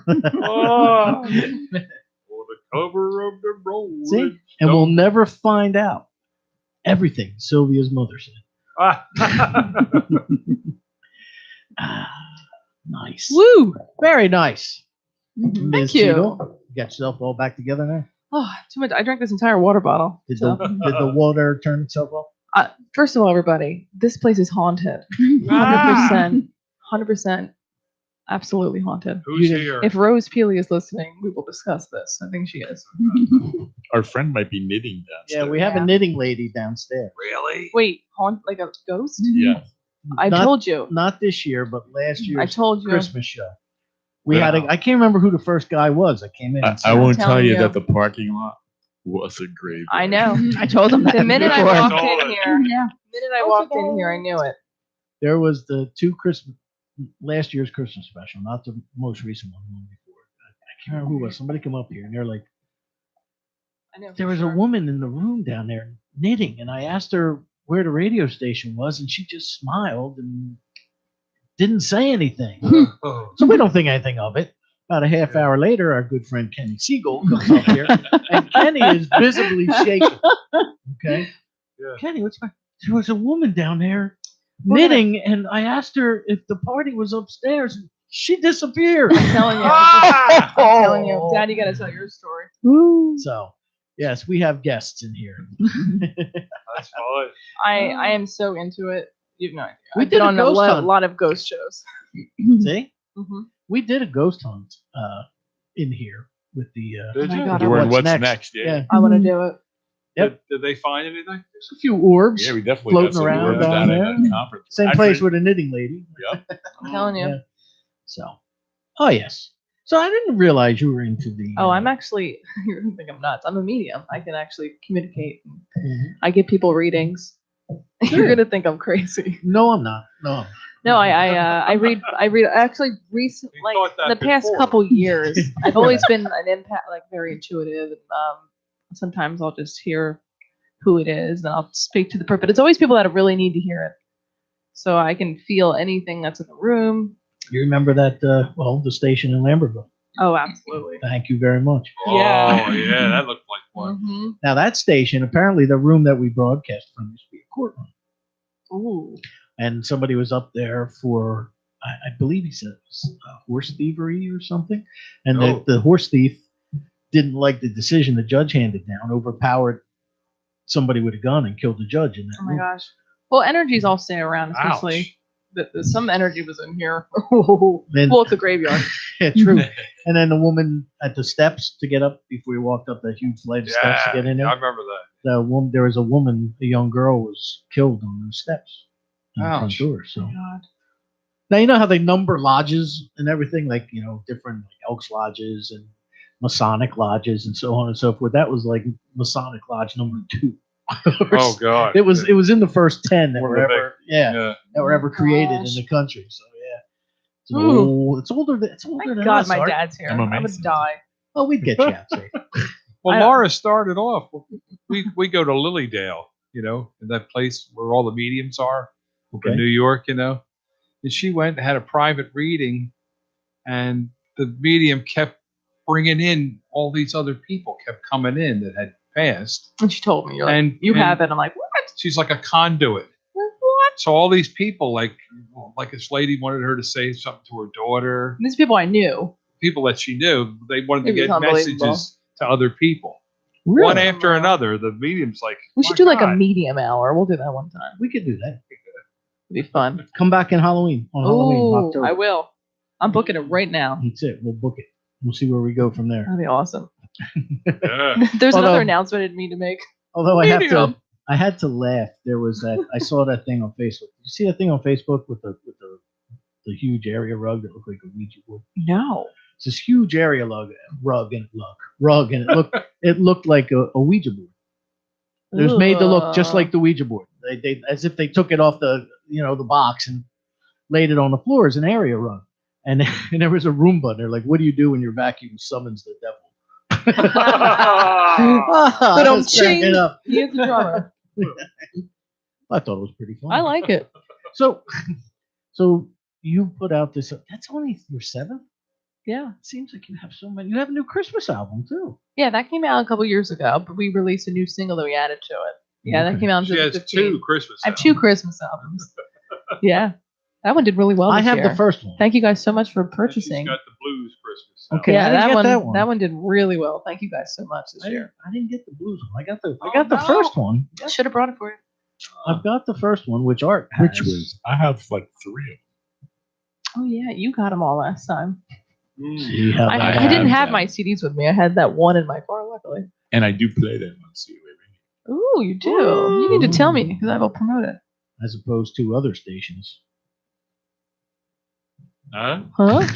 Oh, for the cover of the Rolling See? And we'll never find out everything Sylvia's mother said. Ah, nice. Woo! Very nice. Thank Ms. you. Cheadle, you got yourself all back together now? Oh, too much. I drank this entire water bottle. Did so. the water turn itself off? First of all, everybody, this place is haunted. 100%. 100%. Absolutely haunted. Who's here? If Rose Peely is listening, we will discuss this. I think she is. Our friend might be knitting downstairs. Yeah, we have a knitting lady downstairs. Really? Wait, haunt like a ghost? Yeah. I told you. Not this year, but last year's I told you. Christmas show. We had I can't remember who the first guy was that came in. I won't tell you you. that the parking lot was a grave. I know. I told them that. The minute I before. walked in here, Yeah. the minute I walked in here, I knew it. There was the last year's Christmas special, not the most recent one, the one before. I can't remember who it was. Somebody come up here and they're like, I know. there was a woman in the room down there knitting, and I asked her where the radio station was, and she just smiled and didn't say anything. So we don't think anything of it. About a half hour later, our good friend Kenny Siegel comes up here, and Kenny is visibly shaking. Okay? Yeah. Kenny, what's going on? There was a woman down there knitting, and I asked her if the party was upstairs, and she disappeared. I'm telling you. I'm telling you. Dad, you got to tell your story. So, yes, we have guests in here. That's fine. I am so into it. You have no idea. We I've did been a on a ghost hunt. lot of ghost shows. See? Mm-hmm. We did a ghost hunt in here with the Did you? God, During what's next? Yeah. I want to do it. Yep. Did they find anything? There's a few orbs Yeah, we definitely floating got some around words down there. at that conference. Same Actually, place with a knitting lady. Yep. I'm telling you. Yeah. So, oh yes. So I didn't realize you were into the. Oh, I'm actually, you're going to think I'm nuts. I'm a medium. I can actually communicate. Mhm. I give people readings. You're going to think I'm crazy. No, I'm not. No. No, I read actually recently, You like thought that the past before. couple years, I've always been an empath, like very intuitive. And, sometimes I'll just hear who it is and I'll speak to the person. But it's always people that really need to hear it. So I can feel anything that's in the room. You remember that? The station in Lambertville. Oh, absolutely. Thank you very much. Yeah. Oh, yeah, that looked like one. Mm-hmm. Now that station, apparently, the room that we broadcast from used to be a courtroom. Ooh. And somebody was up there for, I believe he said it was horse thievery or something. And Oh. the horse thief didn't like the decision the judge handed down, overpowered somebody with a gun and killed the judge in that Oh my room. gosh. Well, energies all stay around, especially that some energy was in here. Well, Then- it's a graveyard. Yeah, true. And then the woman at the steps to get up before you walked up that huge flight of steps to Yeah, get in there. I remember that. There was a woman, a young girl, was killed on those steps in the front Ouch. door. So God. now you know how they number lodges and everything, like different like Elks lodges and Masonic lodges and so on and so forth. That was like Masonic Lodge number 2. Oh God. It was in the first 10 that One were of the ever that were ever created in gosh. the country. So yeah, it's, Ooh. it's older. It's older Thank than God us. my Art. dad's here. I'm I would amazing. die. Oh, we'd get you out safe. Well, Laura started off. We go to Lilydale, in that place where all the mediums are Okay. in New York, and she went and had a private reading, and the medium kept bringing in all these other people, kept coming in that had passed. And she told me, you're like, And you have it. I'm like, what? She's like a conduit. What? So all these people, like this lady wanted her to say something to her daughter. These people I knew. People that she knew, they wanted to It was get unbelievable. messages to other people. Really? One after another. The medium's like, We should do like a medium hour. We'll do that one time. We could do that. It'd be fun. Come back in Halloween. On Halloween, Oh, October. I will. I'm booking it right now. That's it. We'll book it. We'll see where we go from there. That'd be awesome. Yeah. There's Although- another announcement I didn't mean to make. Although I Medium. had to laugh. There was that I saw that thing on Facebook. You see that thing on Facebook with the huge area rug that looked like a Ouija board? No. It's this huge area rug, and it looked like a Ouija board. It was made to look just like the Ouija board. They as if they took it off the box and laid it on the floor as an area rug. And there was a Roomba. And they're like, "What do you do when your vacuum summons the devil?" But I was cracking up. He is the drummer. I thought it was pretty fun. I like it. So you put out this. That's only your seventh. Yeah. It seems like you have so many. You have a new Christmas album too. Yeah, that came out a couple years ago, but we released a new single that we added to it. Yeah, that came out in She has 2015. two Christmas I have two Christmas albums. Yeah. That one did really well I this have year. the first one. Thank you guys so much for purchasing. She's got the blues Christmas. Okay, Yeah, I didn't that get one, that one. that one did really well. Thank you guys so much this year. I didn't get the blues one. I got the first one. I should have brought it for you. I've got the first one, which Art has. Which was I have like 3 of them. Oh yeah, you got them all last time. See how that I didn't happens. have my CDs with me. I had that one in my car, luckily. And I do play them on COA Radio. Ooh, you do. You need to tell me because I will promote it. As opposed to other stations. Huh? Huh?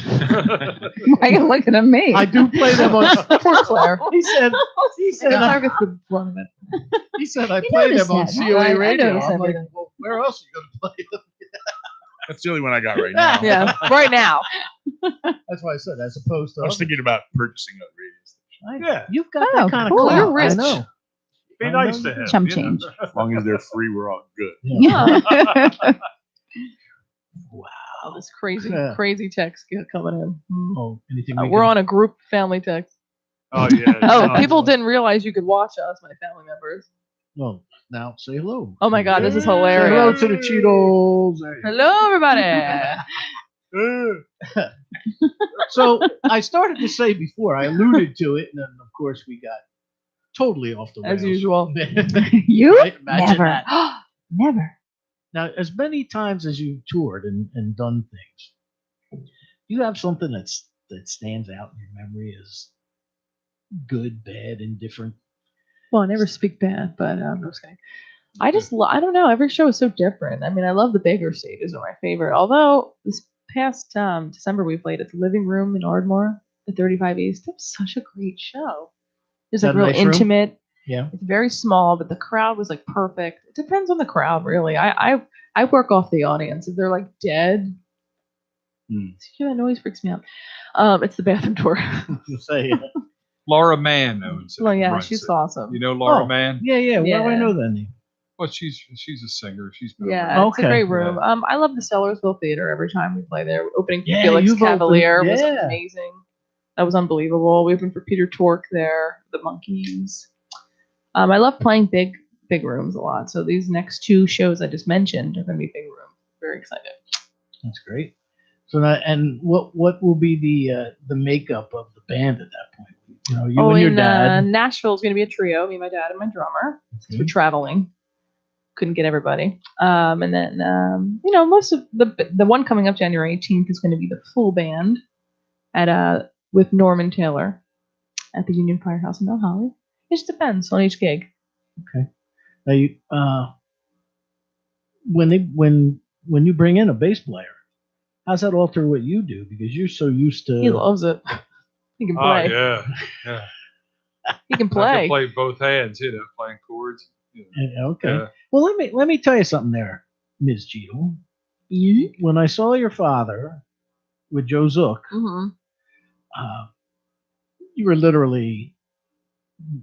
Why are you looking at me? I do play them on. Poor Claire. He said Claire gets the brunt of it. He said I You play them noticed on that, COA right? I radio. noticed I'm like, everything. well, where else are you going to play them? That's the only one I got right now. Yeah, right now. That's why I said as opposed to. I was thinking about purchasing a radio station. Yeah. You've got Oh, that kind cool. of clout. You're rich. I know. Be I nice know. to him. Chump you know? change. As long as they're free, we're all good. Yeah. Wow. All this crazy, Yeah. crazy text coming in. Oh, anything We're on a group family text. Oh yeah. Oh, No, people didn't realize you could watch us, my family members. Well, now say hello. Oh my God, this is Say hello hilarious. to the Cheadles. Hello, everybody. So I started to say before, I alluded to it, and then of course we got totally off the rails. As usual. You? Right? Imagine Never. that. Never. Now, as many times as you've toured and done things, do you have something that stands out in your memory as good, bad, indifferent? Well, I never speak bad, but I'm just kidding. I don't know. Every show is so different. I mean, I love the bigger stages are my favorite. Although this past December we played at the Living Room in Ardmore at 35 East. That was such a great show. It was Is like that a real nice room? intimate. Yeah. It's very small, but the crowd was like perfect. It depends on the crowd, really. I work off the audience. If they're like dead, that noise freaks me out. It's the bathroom door. Say, Laura Mann owns it. Well, yeah, runs she's it. You You know Laura Oh, Mann? yeah. Why do I Yeah. know that name? Well, she's a singer. She's been Yeah, around. it's a great room. I love the Sellersville Theater every time we play there. Opening for Yeah, Felix you've opened- Cavalier was yeah. amazing. That was unbelievable. We opened for Peter Tork there, the Monkees. I love playing big rooms a lot. So these next 2 shows I just mentioned are going to be big rooms. Very excited. That's great. So now, and what will be the makeup of the band at that point? You know, you and your dad. Nashville is going to be a trio. Me, my dad, and my drummer. We're traveling. Couldn't get everybody. And then most of the one coming up January 18th is going to be the full band at with Norman Taylor at the Union Firehouse in Mount Holly. It just depends on each gig. Okay. Now you when you bring in a bass player, how's that alter what you do? Because you're so used to. He loves it. He can play. Oh yeah. He can I play. can play both hands, playing chords. Okay. Yeah. Well, let me tell you something there, Ms. Cheadle. When I saw your father with Joe Zook, Mm-hmm. you were literally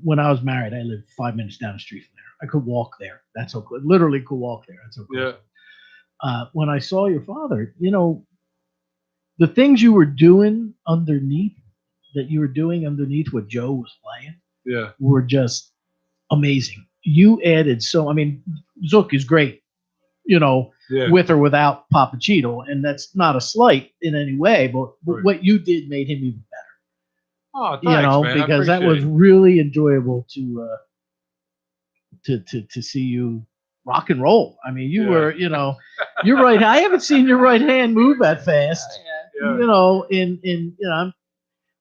when I was married, I lived 5 minutes down the street from there. I could walk there. That's so good. Literally could walk there. That's so good. Yeah. When I saw your father, the things you were doing underneath, what Joe was playing, Yeah. were just amazing. You added Zook is great, Yeah. with or without Papa Cheadle, and that's not a slight in any way, but Right. what you did made him even better. Oh, thanks, man. I Because that was appreciate it. really enjoyable to see you rock and roll. I mean, you were, you're right. I haven't seen your right hand move that fast. Yeah.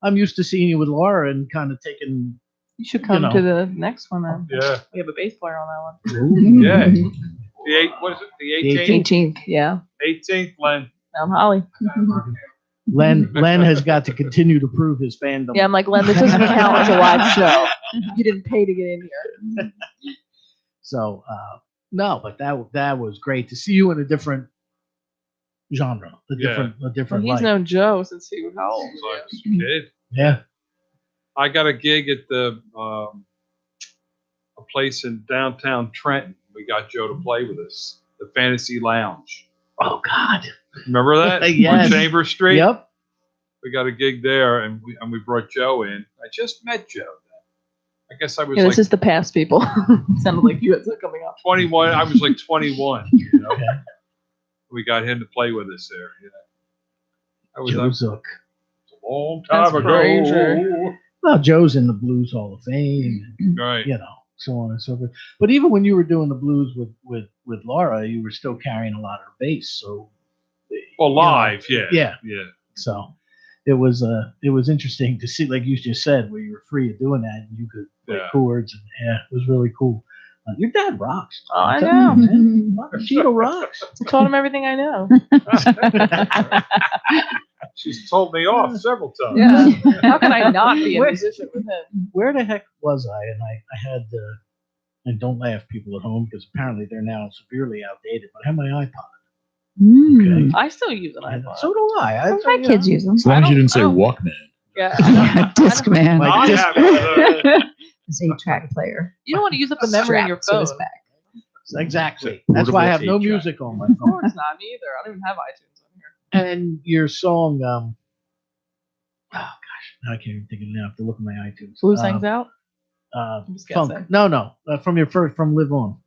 I'm used to seeing you with Laura and kind of taking. You should come to the next one then. Yeah. We have a bass player on that one. Yeah. What is it? The 18th? 18th, yeah. 18th, Len. Mount Holly. Len has got to continue to prove his fandom. Yeah, I'm like, Len, this doesn't count as a live show. You didn't pay to get in here. So, no, but that was great to see you in a different genre, a different Well, he's light. known Joe since he was how old? Since I was a kid. Yeah. I got a gig at a place in downtown Trenton. We got Joe to play with us, the Fantasy Lounge. Oh God! Remember that? Yes. On Chambers Street. Yep. We got a gig there, and we brought Joe in. I just met Joe then. I guess I was Yeah, like this is the past people. Sounded like you had something coming up. 21. I was like 21. We got him to play with us there. Joe Zook. A long time ago. Crazy. Well, Joe's in the Blues Hall of Fame, and, Right. so on and so forth. But even when you were doing the blues with Laura, you were still carrying a lot of her bass. So, Well, live, yeah. So it was interesting to see, like you just said, where you were free of doing that and you could play chords, and it was really cool. Your dad rocks. Oh, I I'm know. telling you, man. Cheadle rocks. I taught him everything I know. She's told me off several times. Yeah. How can I not be a musician with him? Where the heck was I? And I had, and don't laugh, people at home, because apparently they're now severely outdated, but I had my iPod. Okay. I still use an iPod. So do I. My kids use them. As long as you didn't say Walkman. Yeah. Discman. Like I this- have it. It's a track player. You don't want to use up the memory in your Strapped to phone. his back. Exactly. That's why I have no Portable music on my Of phone. course not. Me either. I don't even have iTunes on here. And your song, oh gosh, now I can't even think of it now. I have to look at my iTunes. Blues Hangs Out? just Funk. guessing. No. From Live On.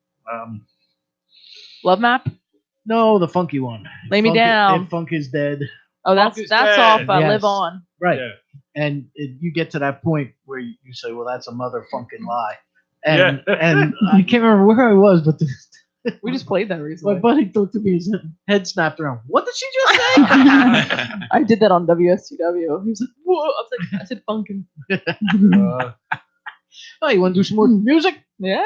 Love Map? No, the funky one. Lay Me Funk Down. Funk is Dead. Oh, Funk that's is that's Dead. off Yes. Live On. Right. Yeah. And you get to that point where you say, well, that's a mother funkin' lie. And and I can't remember where I was, but We just played that my recently. buddy looked at me, his head snapped around. What did she just say? I did that on WSTW. He was like, "Whoa!" I said, "Funkin'." Oh, you want to do some more music? Yeah.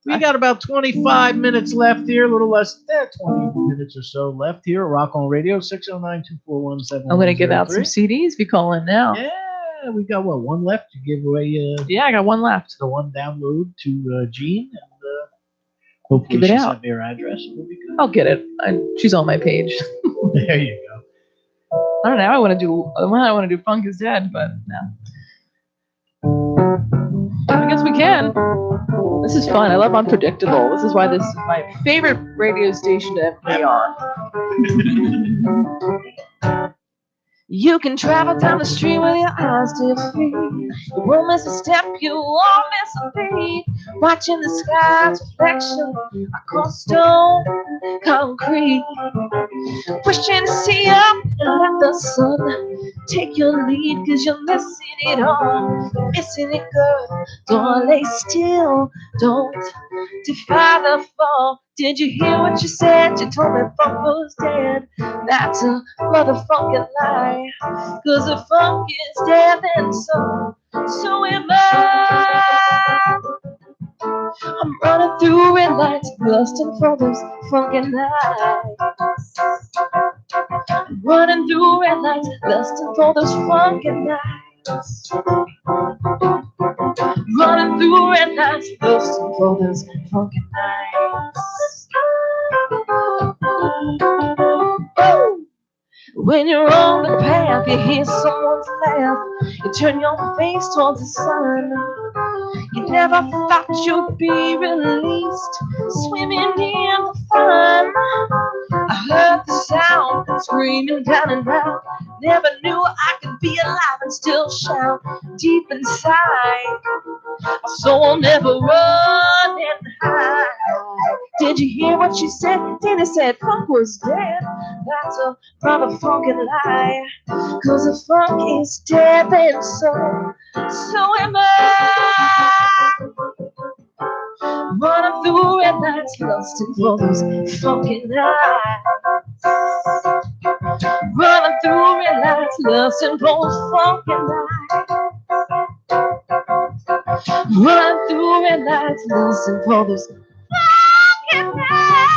We got about 25 minutes left here, a little less than 20 minutes or so left here. Rock on Radio, 609-241-7103. I'm gonna give out some CDs. Be calling now. Yeah, we got one left to give away. Yeah, I got one left. The one download to Jean, and hopefully Give it she'll out. send me her address. We'll be good. I'll get it. She's on my page. There you go. I don't know. I want to do Funk is Dead, but no. I guess we can. This is fun. I love Unpredictable. This is why this is my favorite radio station to ever be on. You can travel down the street with your eyes still free. You won't miss a step, you won't miss a beat. Watching the sky's reflection across stone concrete. Wishing to see up and let the sun take your lead, cause you're missing it all. Missing it, girl. Don't lay still. Don't defy the fall. Did you hear what you said? You told me funk was dead. That's a motherfucking lie. Cause the funk is dead, and so am I. I'm running through red lights, lusting for those funky nights. I'm running through red lights, lusting for those funky nights. Running through red lights, lusting for those funky nights. Woo! When you're on the path, you hear someone's laugh. You turn your face towards the sun. You never thought you'd be released, swimming in the fun. I heard the sound, screaming down and out. Never knew I could be alive and still shout deep inside. My soul never run and hide. Did you hear what she said? Tina said funk was dead. That's a proper funkin' lie. 'Cause the funk is dead and so am I. Running through red lights, lusting for those funky nights. Running through red lights, lusting for those funky nights. Running through red lights, lusting for those funky nights.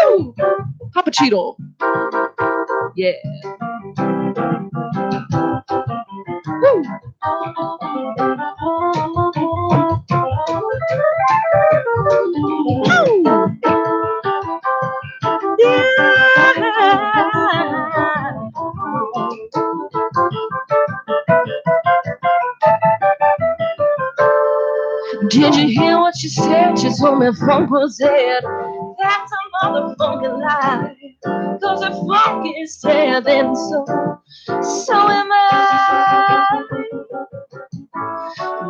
Woo! Papa Cheadle. Yeah. Woo! Did you hear what she said? She told me funk was dead. That's a motherfucking lie. 'Cause if funk is dead, then so am I.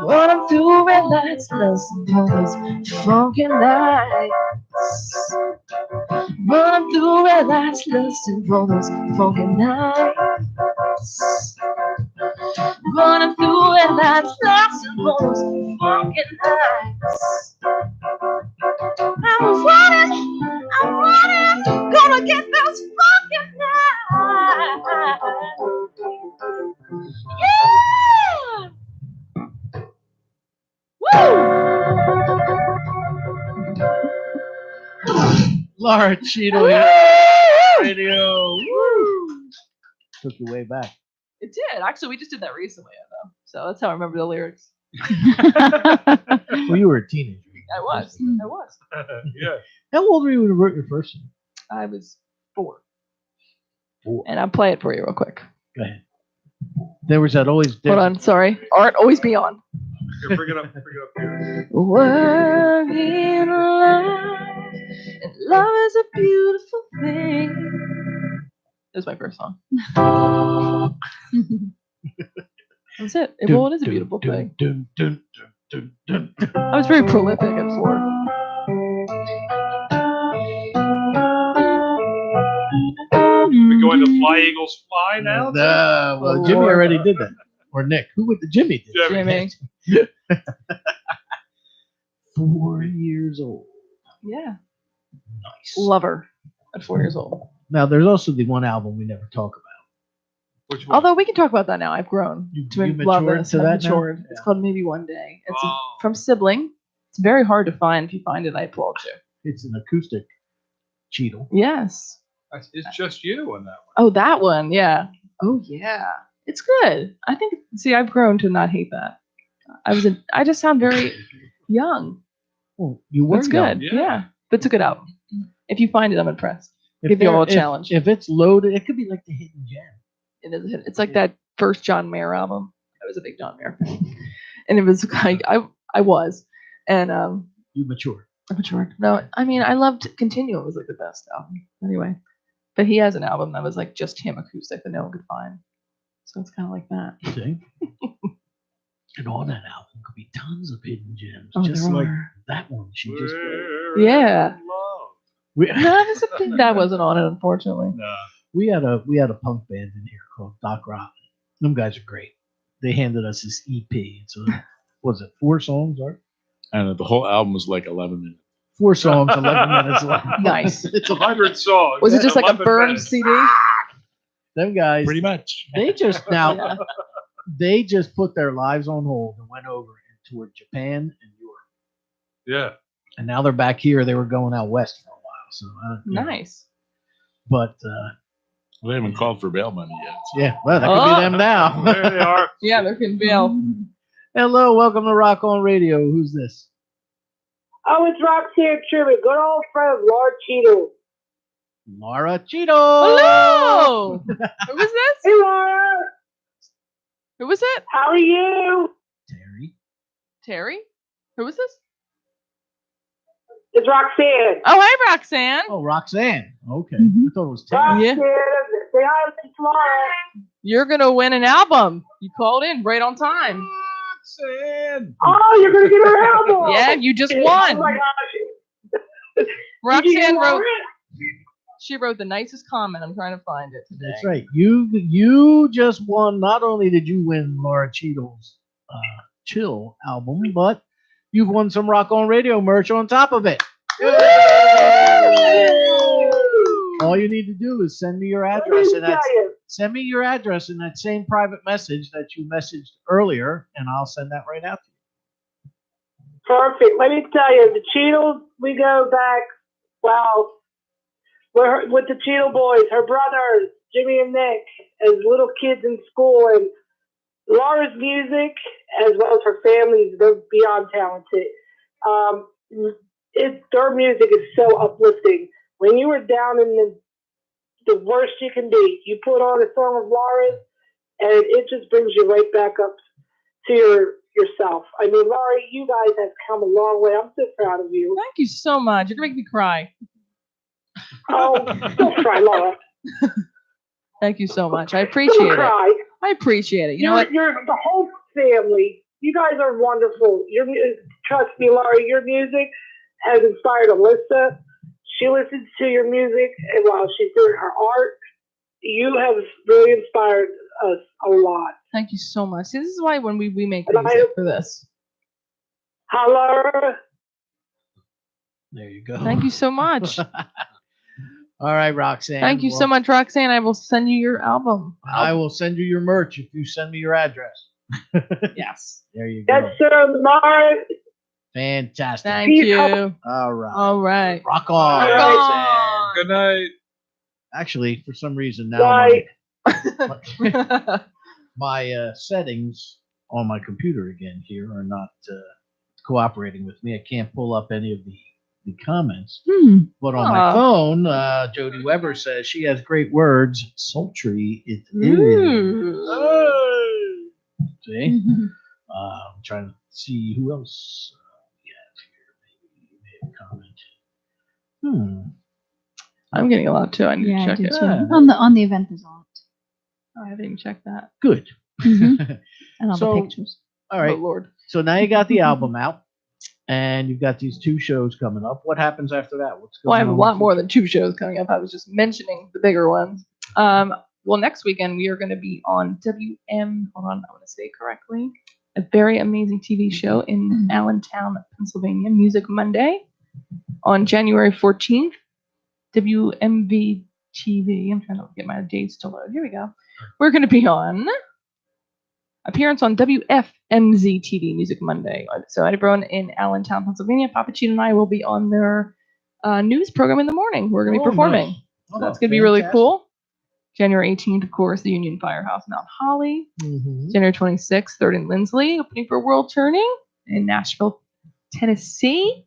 Running through red lights, listening to those funky nights. Running through red lights, listening for those funky nights. Running through red lights, listening for those funky nights. I'm running, gonna get those funky nights. Yeah! Laura Cheadle here. Radio. Woo! Took you way back. It did. Actually, we just did that recently, though. So that's how I remember the lyrics. Well, you were a teenager. I was. Yeah. How old were you when you wrote your first song? I was 4. 4. And I'll play it for you real quick. Go ahead. There was that always. Hold on. Sorry. Art, always be on. Here, bring it up here. We're in love, and love is a beautiful thing. That was my first song. That's it. Well, it is a beautiful thing. I was very prolific at 4. We're going to Fly Eagles Fly now? Well, Jimmy already did that. Or Nick. Who would the Jimmy did? Jimmy. 4 years old. Yeah. Nice. Lover at 4 years old. Now, there's also the one album we never talk about. Which one? Although we can talk about that now. I've grown to love matured this. to I've that now? matured. It's called Maybe One Day. It's from Sibling. It's very hard to find. If you find it, I applaud you. It's an acoustic Cheadle. Yes. It's just you on that one. Oh, that one. Yeah. Oh, yeah. It's good. I think. See, I've grown to not hate that. I just sound very young. Well, you were That's good. young. Yeah. But it's a good album. If you find it, I'm impressed. Give you all a challenge. If it's loaded, it could be like the hidden gem. It is. It's like that first John Mayer album. I was a big John Mayer fan, and it was like I was, and You matured. I matured. No, I mean I loved Continuum. It was like the best album. Anyway, but he has an album that was like just him acoustic that no one could find. So it's kind of like that. See? And on that album could be tons of hidden gems, Oh, just there like are. that one she just played. Yeah. We, That wasn't on it, unfortunately. No. we had a punk band in here called Doc Rotten. Them guys are great. They handed us this EP. So was it 4 songs? Art? I don't know. The whole album was like 11 minutes. 4 songs, 11 minutes long. Nice. It's 100 songs. Was it just like a 11 burned minutes. CD? Them guys, Pretty much. they just now Yeah. they just put their lives on hold and went over and toured Japan and Europe. Yeah. And now they're back here. They were going out west for a while. So I don't know. Nice. But They haven't called for bail money yet. yeah, well, that could Oh. be them now. There they are. Yeah, there can be. Hello, welcome to Rock On Radio. Who's this? Oh, it's Roxy here, Trivia. Good old friend, Lord Cheadle. Laura Cheadle. Hello. Who is this? Hey, Laura. Who was it? How are you? Terry. Terry? Who was this? It's Roxanne. Oh, hey, Roxanne. Oh, Roxanne. Okay. I thought it was Terry. Roxanne, Yeah. say hi to Flora. You're going to win an album. You called in right on time. Roxanne. Oh, you're gonna get her album. Yeah, you just Oh won. my gosh. Did you Roxanne get wrote. it? She wrote the nicest comment. I'm trying to find it today. That's right. You just won. Not only did you win Laura Cheadle's Chill album, but you've won some Rock On Radio merch on top of it. All you need to do is send me your address, and send me your address in that same private message that you messaged earlier, and I'll send that right out to you. Perfect. Let me tell you, the Cheadles, we go back, well, we're with the Cheadle boys, her brothers, Jimmy and Nick, as little kids in school, and Laura's music, as well as her family, they're beyond talented. Their music is so uplifting. When you are down in the worst you can be, you put on a song of Laura's, and it just brings you right back up to yourself. I mean, Laura, you guys have come a long way. I'm so proud of you. Thank you so much. You're going to make me cry. Oh, don't cry, Laura. Thank you so much. I appreciate Don't it. cry. I appreciate it. You know what? You're the whole family. You guys are wonderful. Trust me, Laura, your music has inspired Alyssa. She listens to your music, and while she's doing her art, you have really inspired us a lot. Thank you so much. See, this is why when we make And music for this. Hi, Laura. There you go. Thank you so much. All right, Roxanne. Thank you so much, Roxanne. I will send you your album. I will send you your merch if you send me your address. Yes. There you go. Yes, sir, Laura. Fantastic. Thank you. All right. All right. Rock on. Rock Roxanne. on. Good night. Actually, for some reason now Bye. my settings on my computer again here are not cooperating with me. I can't pull up any of the comments. But on my phone, Jody Weber says she has great words. Sultry it is. See? I'm trying to see who else we have here. Maybe comment. I'm getting a lot too. I need to Yeah, I check did it. too. On the event result. Oh, I haven't even checked that. Good. And all So, the pictures. All right. Oh, Lord. So now you got the album out, and you've got these 2 shows coming up. What happens after that? What's going Well, I have a on lot with more than 2 shows coming up. I was just mentioning the bigger ones. Well, next weekend we are going to be on WM. Hold on, I want to say it correctly. A very amazing TV show in Allentown, Pennsylvania. Music Monday on January 14th. WMV TV. I'm trying to get my dates to load. Here we go. We're going to be on appearance on WFMZ TV Music Monday. So everyone in Allentown, Pennsylvania, Papa Cheadle and I will be on their news program in the morning. We're going to be performing. Nice. So that's going to be really cool. January 18th, of course, the Union Firehouse, Mount Holly. January 26th, 3rd and Lindsley, opening for World Turning in Nashville, Tennessee.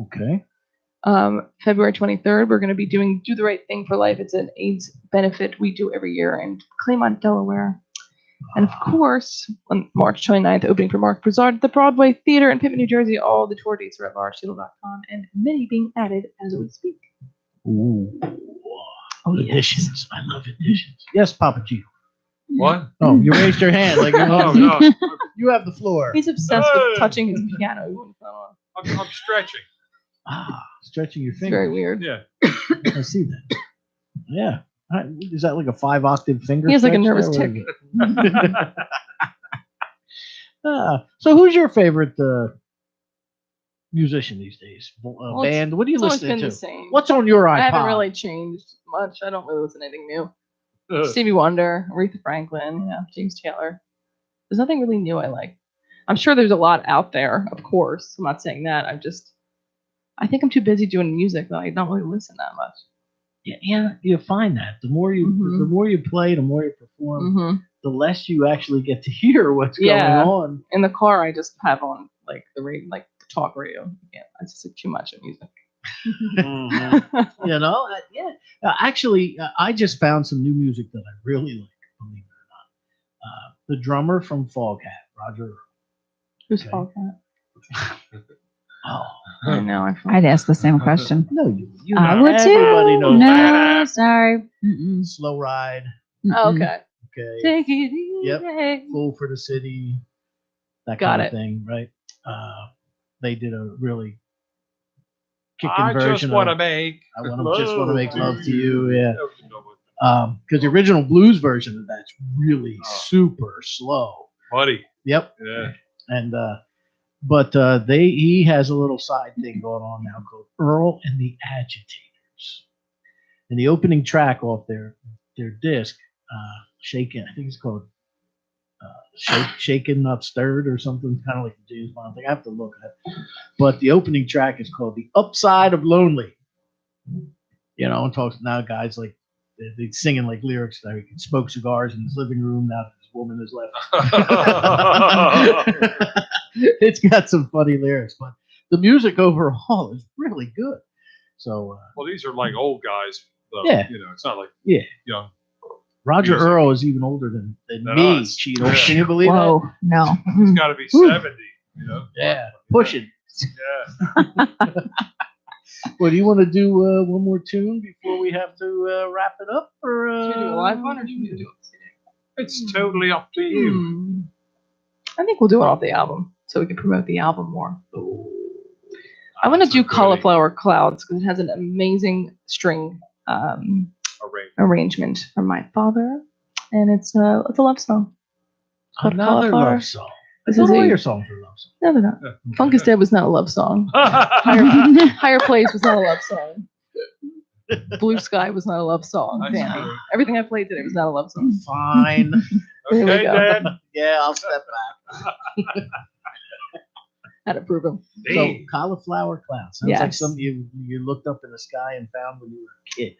Okay. February 23rd, we're going to be doing Do the Right Thing for Life. It's an AIDS benefit we do every year in Claymont, Delaware. And of course, on March 29th, opening for Mark Broussard at the Broadway Theater in Pittman, New Jersey. All the tour dates are at lauracheadle.com and many being added as we speak. Ooh. Additions. I love additions. Yes, Papa Cheadle. What? Oh, you raised your hand. Like Oh, no. You have the floor. He's obsessed with touching his piano. He won't come on. I'm stretching. Stretching your It's finger. very weird. Yeah. I see that. Yeah. Is that like a 5-octave finger? He has like a stretch nervous there? tick. So who's your favorite musician these days? Well, Band? What are you it's always listening been to? the same. What's on your iPod? I haven't really changed much. I don't really listen to anything new. Stevie Wonder, Aretha Franklin, James Taylor. There's nothing really new I like. I'm sure there's a lot out there, of course. I'm not saying that. I think I'm too busy doing music that I don't really listen that much. Yeah, you find that the more you play, the more you perform, the less you actually get to hear what's going on. In the car, I just have on like the radio, like the talk radio. Yeah, I just like too much of music. You know, actually, I just found some new music that I really like. Believe it or not, the drummer from Foghat, Roger. Who's Okay. fault that? Oh, I know. I'd ask the same question. no, you I know, would too. everybody knows No, that. sorry. Mm-mm. Slow Ride. Oh, okay. Okay. Take it easy. Yep. Fool for the City. That Got kind it. of thing, right? They did a really kicking I version just want to of make. just want to make love to you. Yeah. That was a good one. Because the original blues version of that's really super slow. Buddy. Yep. Yeah. And but he has a little side thing going on now called Earl and the Agitators. And the opening track off their disc, Shaken, I think it's called Shaken Not Stirred or something, kind of like the James Bond thing. I have to look at it. But the opening track is called The Upside of Lonely. You know, and talks now guys like they're singing like lyrics like he smoked cigars in his living room now that his woman has left. It's got some funny lyrics, but the music overall is really good. So Well, these are like old guys. Though. Yeah. You know, it's not like young. Roger music. Earl is even older than me, us. Cheadle. Yeah. Can you believe Whoa, no. He's got to be 70. You know. that? Yeah, pushing. Yeah. Well, do you want to do one more tune before we have to wrap it up, or Should we do a live one, or should we do it? It's totally up to you. I think we'll do it off the album, so we can promote the album more. I want to do Cauliflower Clouds because it has an amazing string arrangement from my father, and it's a love song. It's called another Cauliflower. love song? This Not is all a- your songs are love songs. No, they're not. Funk is Dead was not a love song. Higher Place was not a love song. Blue Sky was not a love song. That's Danny. true. Everything I played today was not a love song. Fine. There we Okay, go. Dad. Yeah, I'll step back. Had to prove him. So, Cauliflower Cloud sounds like Yes. something you looked up in the sky and found when you were a kid.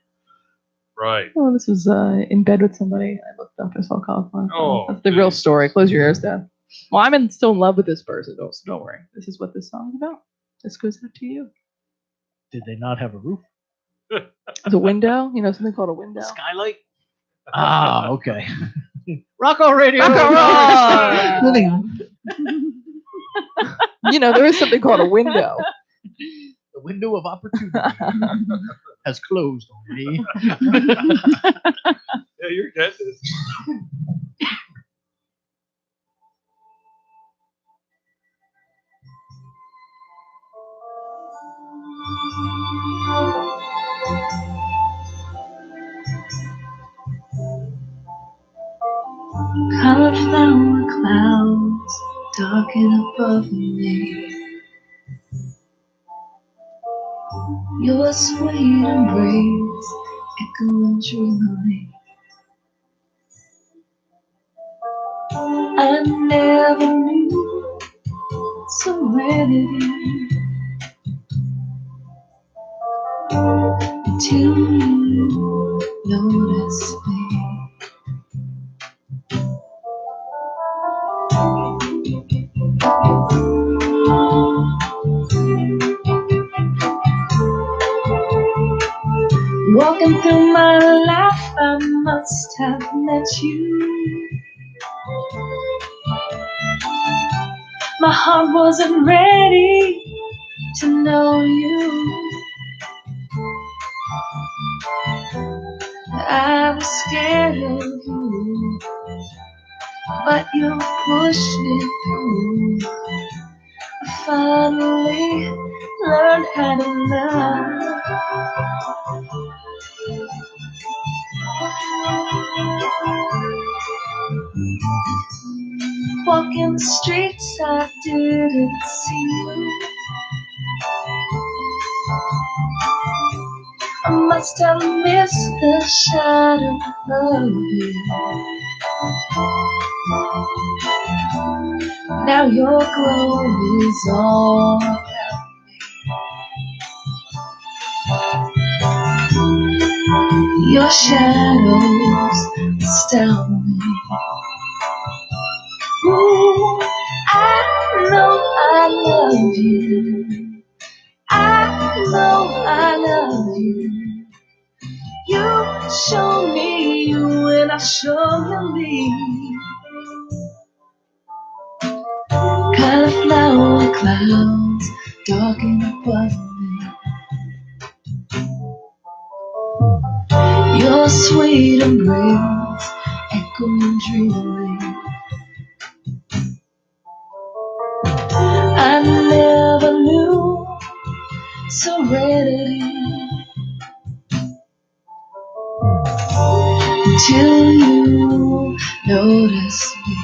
Right. Well, this was in bed with somebody. I looked up and saw Cauliflower. Oh, That's the real story. Close your ears, Dad. Well, I'm still in love with this person, so don't worry. This is what this song's about. This goes out to you. Did they not have a roof? There's a window. You know, something called a window. Skylight? Ah, okay. Rock on Radio. Rock on Rock. Moving on. You know, there is something called a window. The window of opportunity has closed on me. Yeah, you're getting this. Cauliflower clouds darken above me. Your sweet embrace echoing dreamily. I never knew serenity until you noticed me. Walking through my life, I must have met you. My heart wasn't ready to know you. I was scared of you, but you pushed me through. I finally learned how to love. Walking the streets, I didn't see you. I must have missed the shadow of you. Now your glow is all around me. Your shadows astound me. Ooh, I know I love you. I know I love you. You show me you and I show you me. clouds darken above me. Your sweet embrace echoing dreamily. I never knew serenity till you notice me.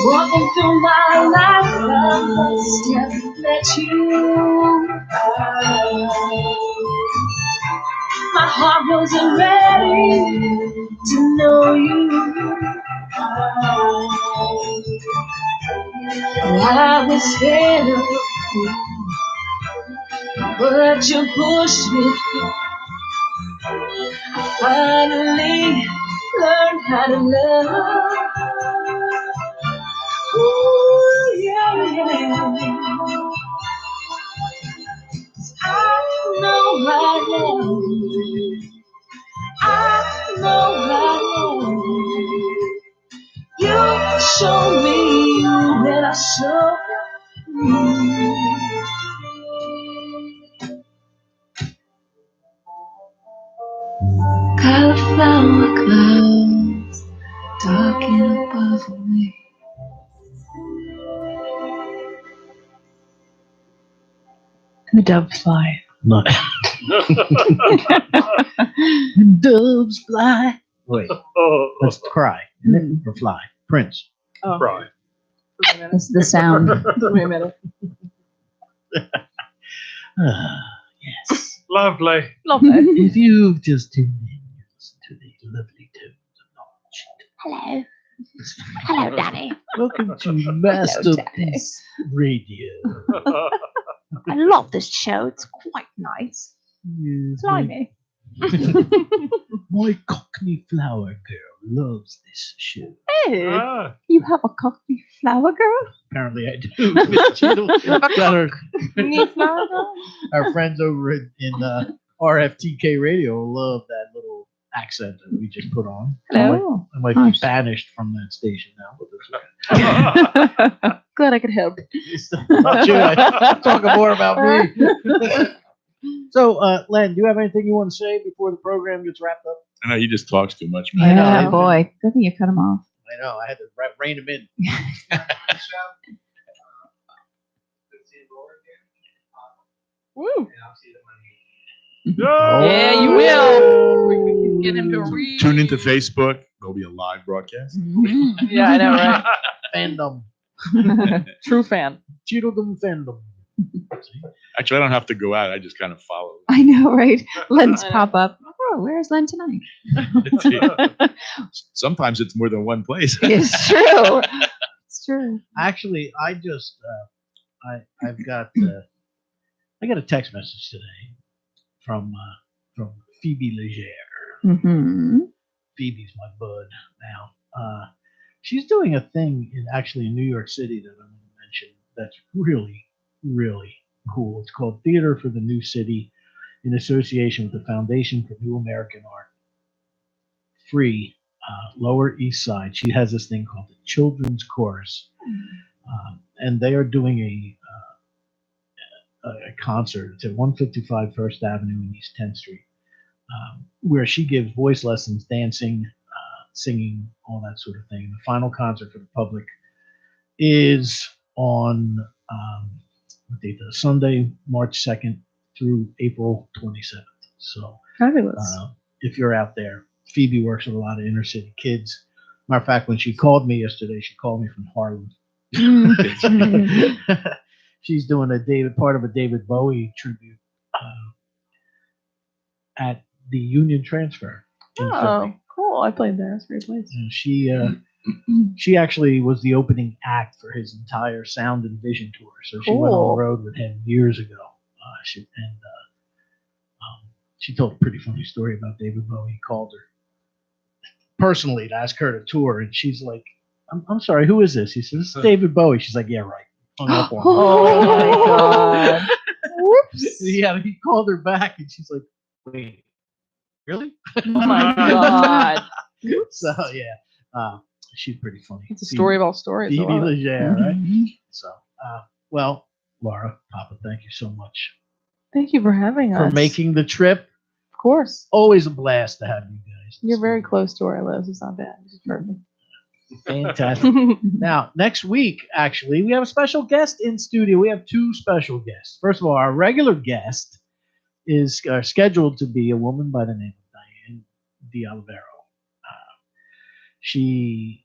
Walking through my life, I step at you. My heart wasn't ready to know you. I was failing, but you pushed me. I finally learned how to love. Ooh, yeah. I know right now. I know right now. You show me that I show you. Cauliflower clouds darken above me. And the doves fly. No. Doves fly. Wait, let's cry. Or fly. Prince. Oh. Cry. That's the sound. Wait a minute. Yes. Lovely. Love that. If you've just tuned in, you listen to the lovely tones of knowledge. Hello. Hello, Danny. Welcome to Masterpiece Radio. I love this show. It's quite nice. Yes, Blimey. my Cockney flower girl loves this show. Hey, Ah, you have a cockney flower girl? Apparently I do. Miss Cheadle. Got Need flower girl? our friends over in RFTK Radio love that little accent that we just put on. Hello. I might Oh, be banished from that station now. But that's okay. Glad I could help. Not you. I'm talking more about me. So, Len, do you have anything you want to say before the program gets wrapped up? I know he just talks too much, man. I know. Yeah, boy. Good thing you cut him off. I know. I had to rein him in. Woo. no. Yeah, you will. We can get him to read. Tune into Facebook. There'll be a live broadcast. Yeah, I know, right? Fandom. True fan. Cheadledom fandom. Actually, I don't have to go out. I just kind of follow. I know, right? Len's I know. pop up. Oh, where's Len tonight? Sometimes it's more than one place. It's true. It's true. Actually, I just I've got I got a text message today from Phoebe Leger. Mm-hmm. Phoebe's my bud now. She's doing a thing in New York City that I'm going to mention that's really, really cool. It's called Theater for the New City in association with the Foundation for New American Art. Free, Lower East Side. She has this thing called the Children's Chorus. And they are doing a concert. It's at 155 First Avenue in East 10th Street, where she gives voice lessons, dancing, singing, all that sort of thing. The final concert for the public is on Sunday, March 2nd through April 27th. So Fabulous. if you're out there, Phoebe works with a lot of inner city kids. Matter of fact, when she called me yesterday, she called me from Harlem. She's doing part of a David Bowie tribute at the Union Transfer in Oh, Philly. Cool. I played there. It's a great place. And she actually was the opening act for his entire Sound and Vision tour. So she went on Cool. the road with him years ago. She told a pretty funny story about David Bowie. He called her personally to ask her to tour, and she's like, I'm sorry, who is this? He says, this is David Bowie. She's like, yeah, right. Hung up on her. Oh my god. Whoops. Yeah, he called her back, and she's like, wait, really? Oh my god. So, yeah, she's pretty funny. It's a story of all stories. I Phoebe love it. Leger, right? So, well, Laura, Papa, thank you so much Thank you for having us. for making the trip. Of course. Always a blast to have you guys. You're very close to where I live. It's not bad. It's perfect. Fantastic. Now, next week, actually, we have a special guest in studio. We have two special guests. First of all, our regular guest is scheduled to be a woman by the name of Diane D'Olivero. She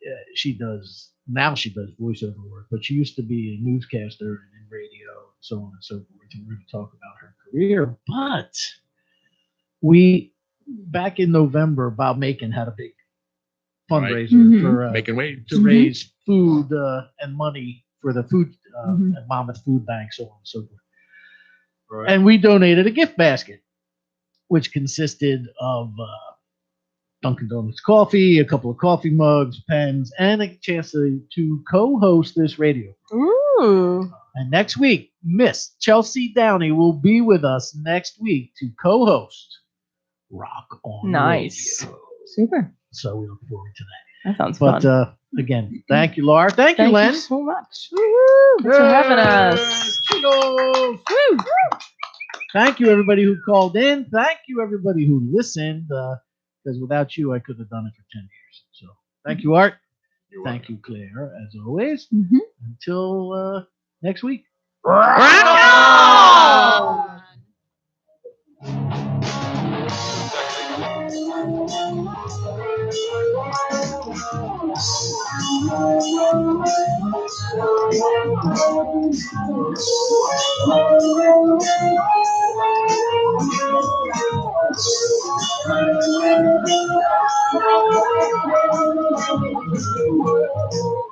does voiceover work, but she used to be a newscaster and in radio and so on and so forth. And we're going to talk about her career. But we, back in November, Bob Macon had a big fundraiser for Making waves. to raise food and money for the food at Monmouth Food Bank, so on and so forth. Right. And we donated a gift basket, which consisted of Dunkin' Donuts coffee, a couple of coffee mugs, pens, and a chance to co-host this radio. Ooh. And next week, Miss Chelsea Downey will be with us next week to co-host Rock on Nice. Radio. Super. So we look forward to that. That sounds But fun. again, thank you, Laura. Thank you, Thank Len. you so much. Woo-hoo. Thanks for having us. Cheadle. Woo. Thank you, everybody who called in. Thank you, everybody who listened. Because without you, I could have done it for 10 years. So thank you, Art. Thank you, Claire, as always. Until next week. Rock on! Thank you.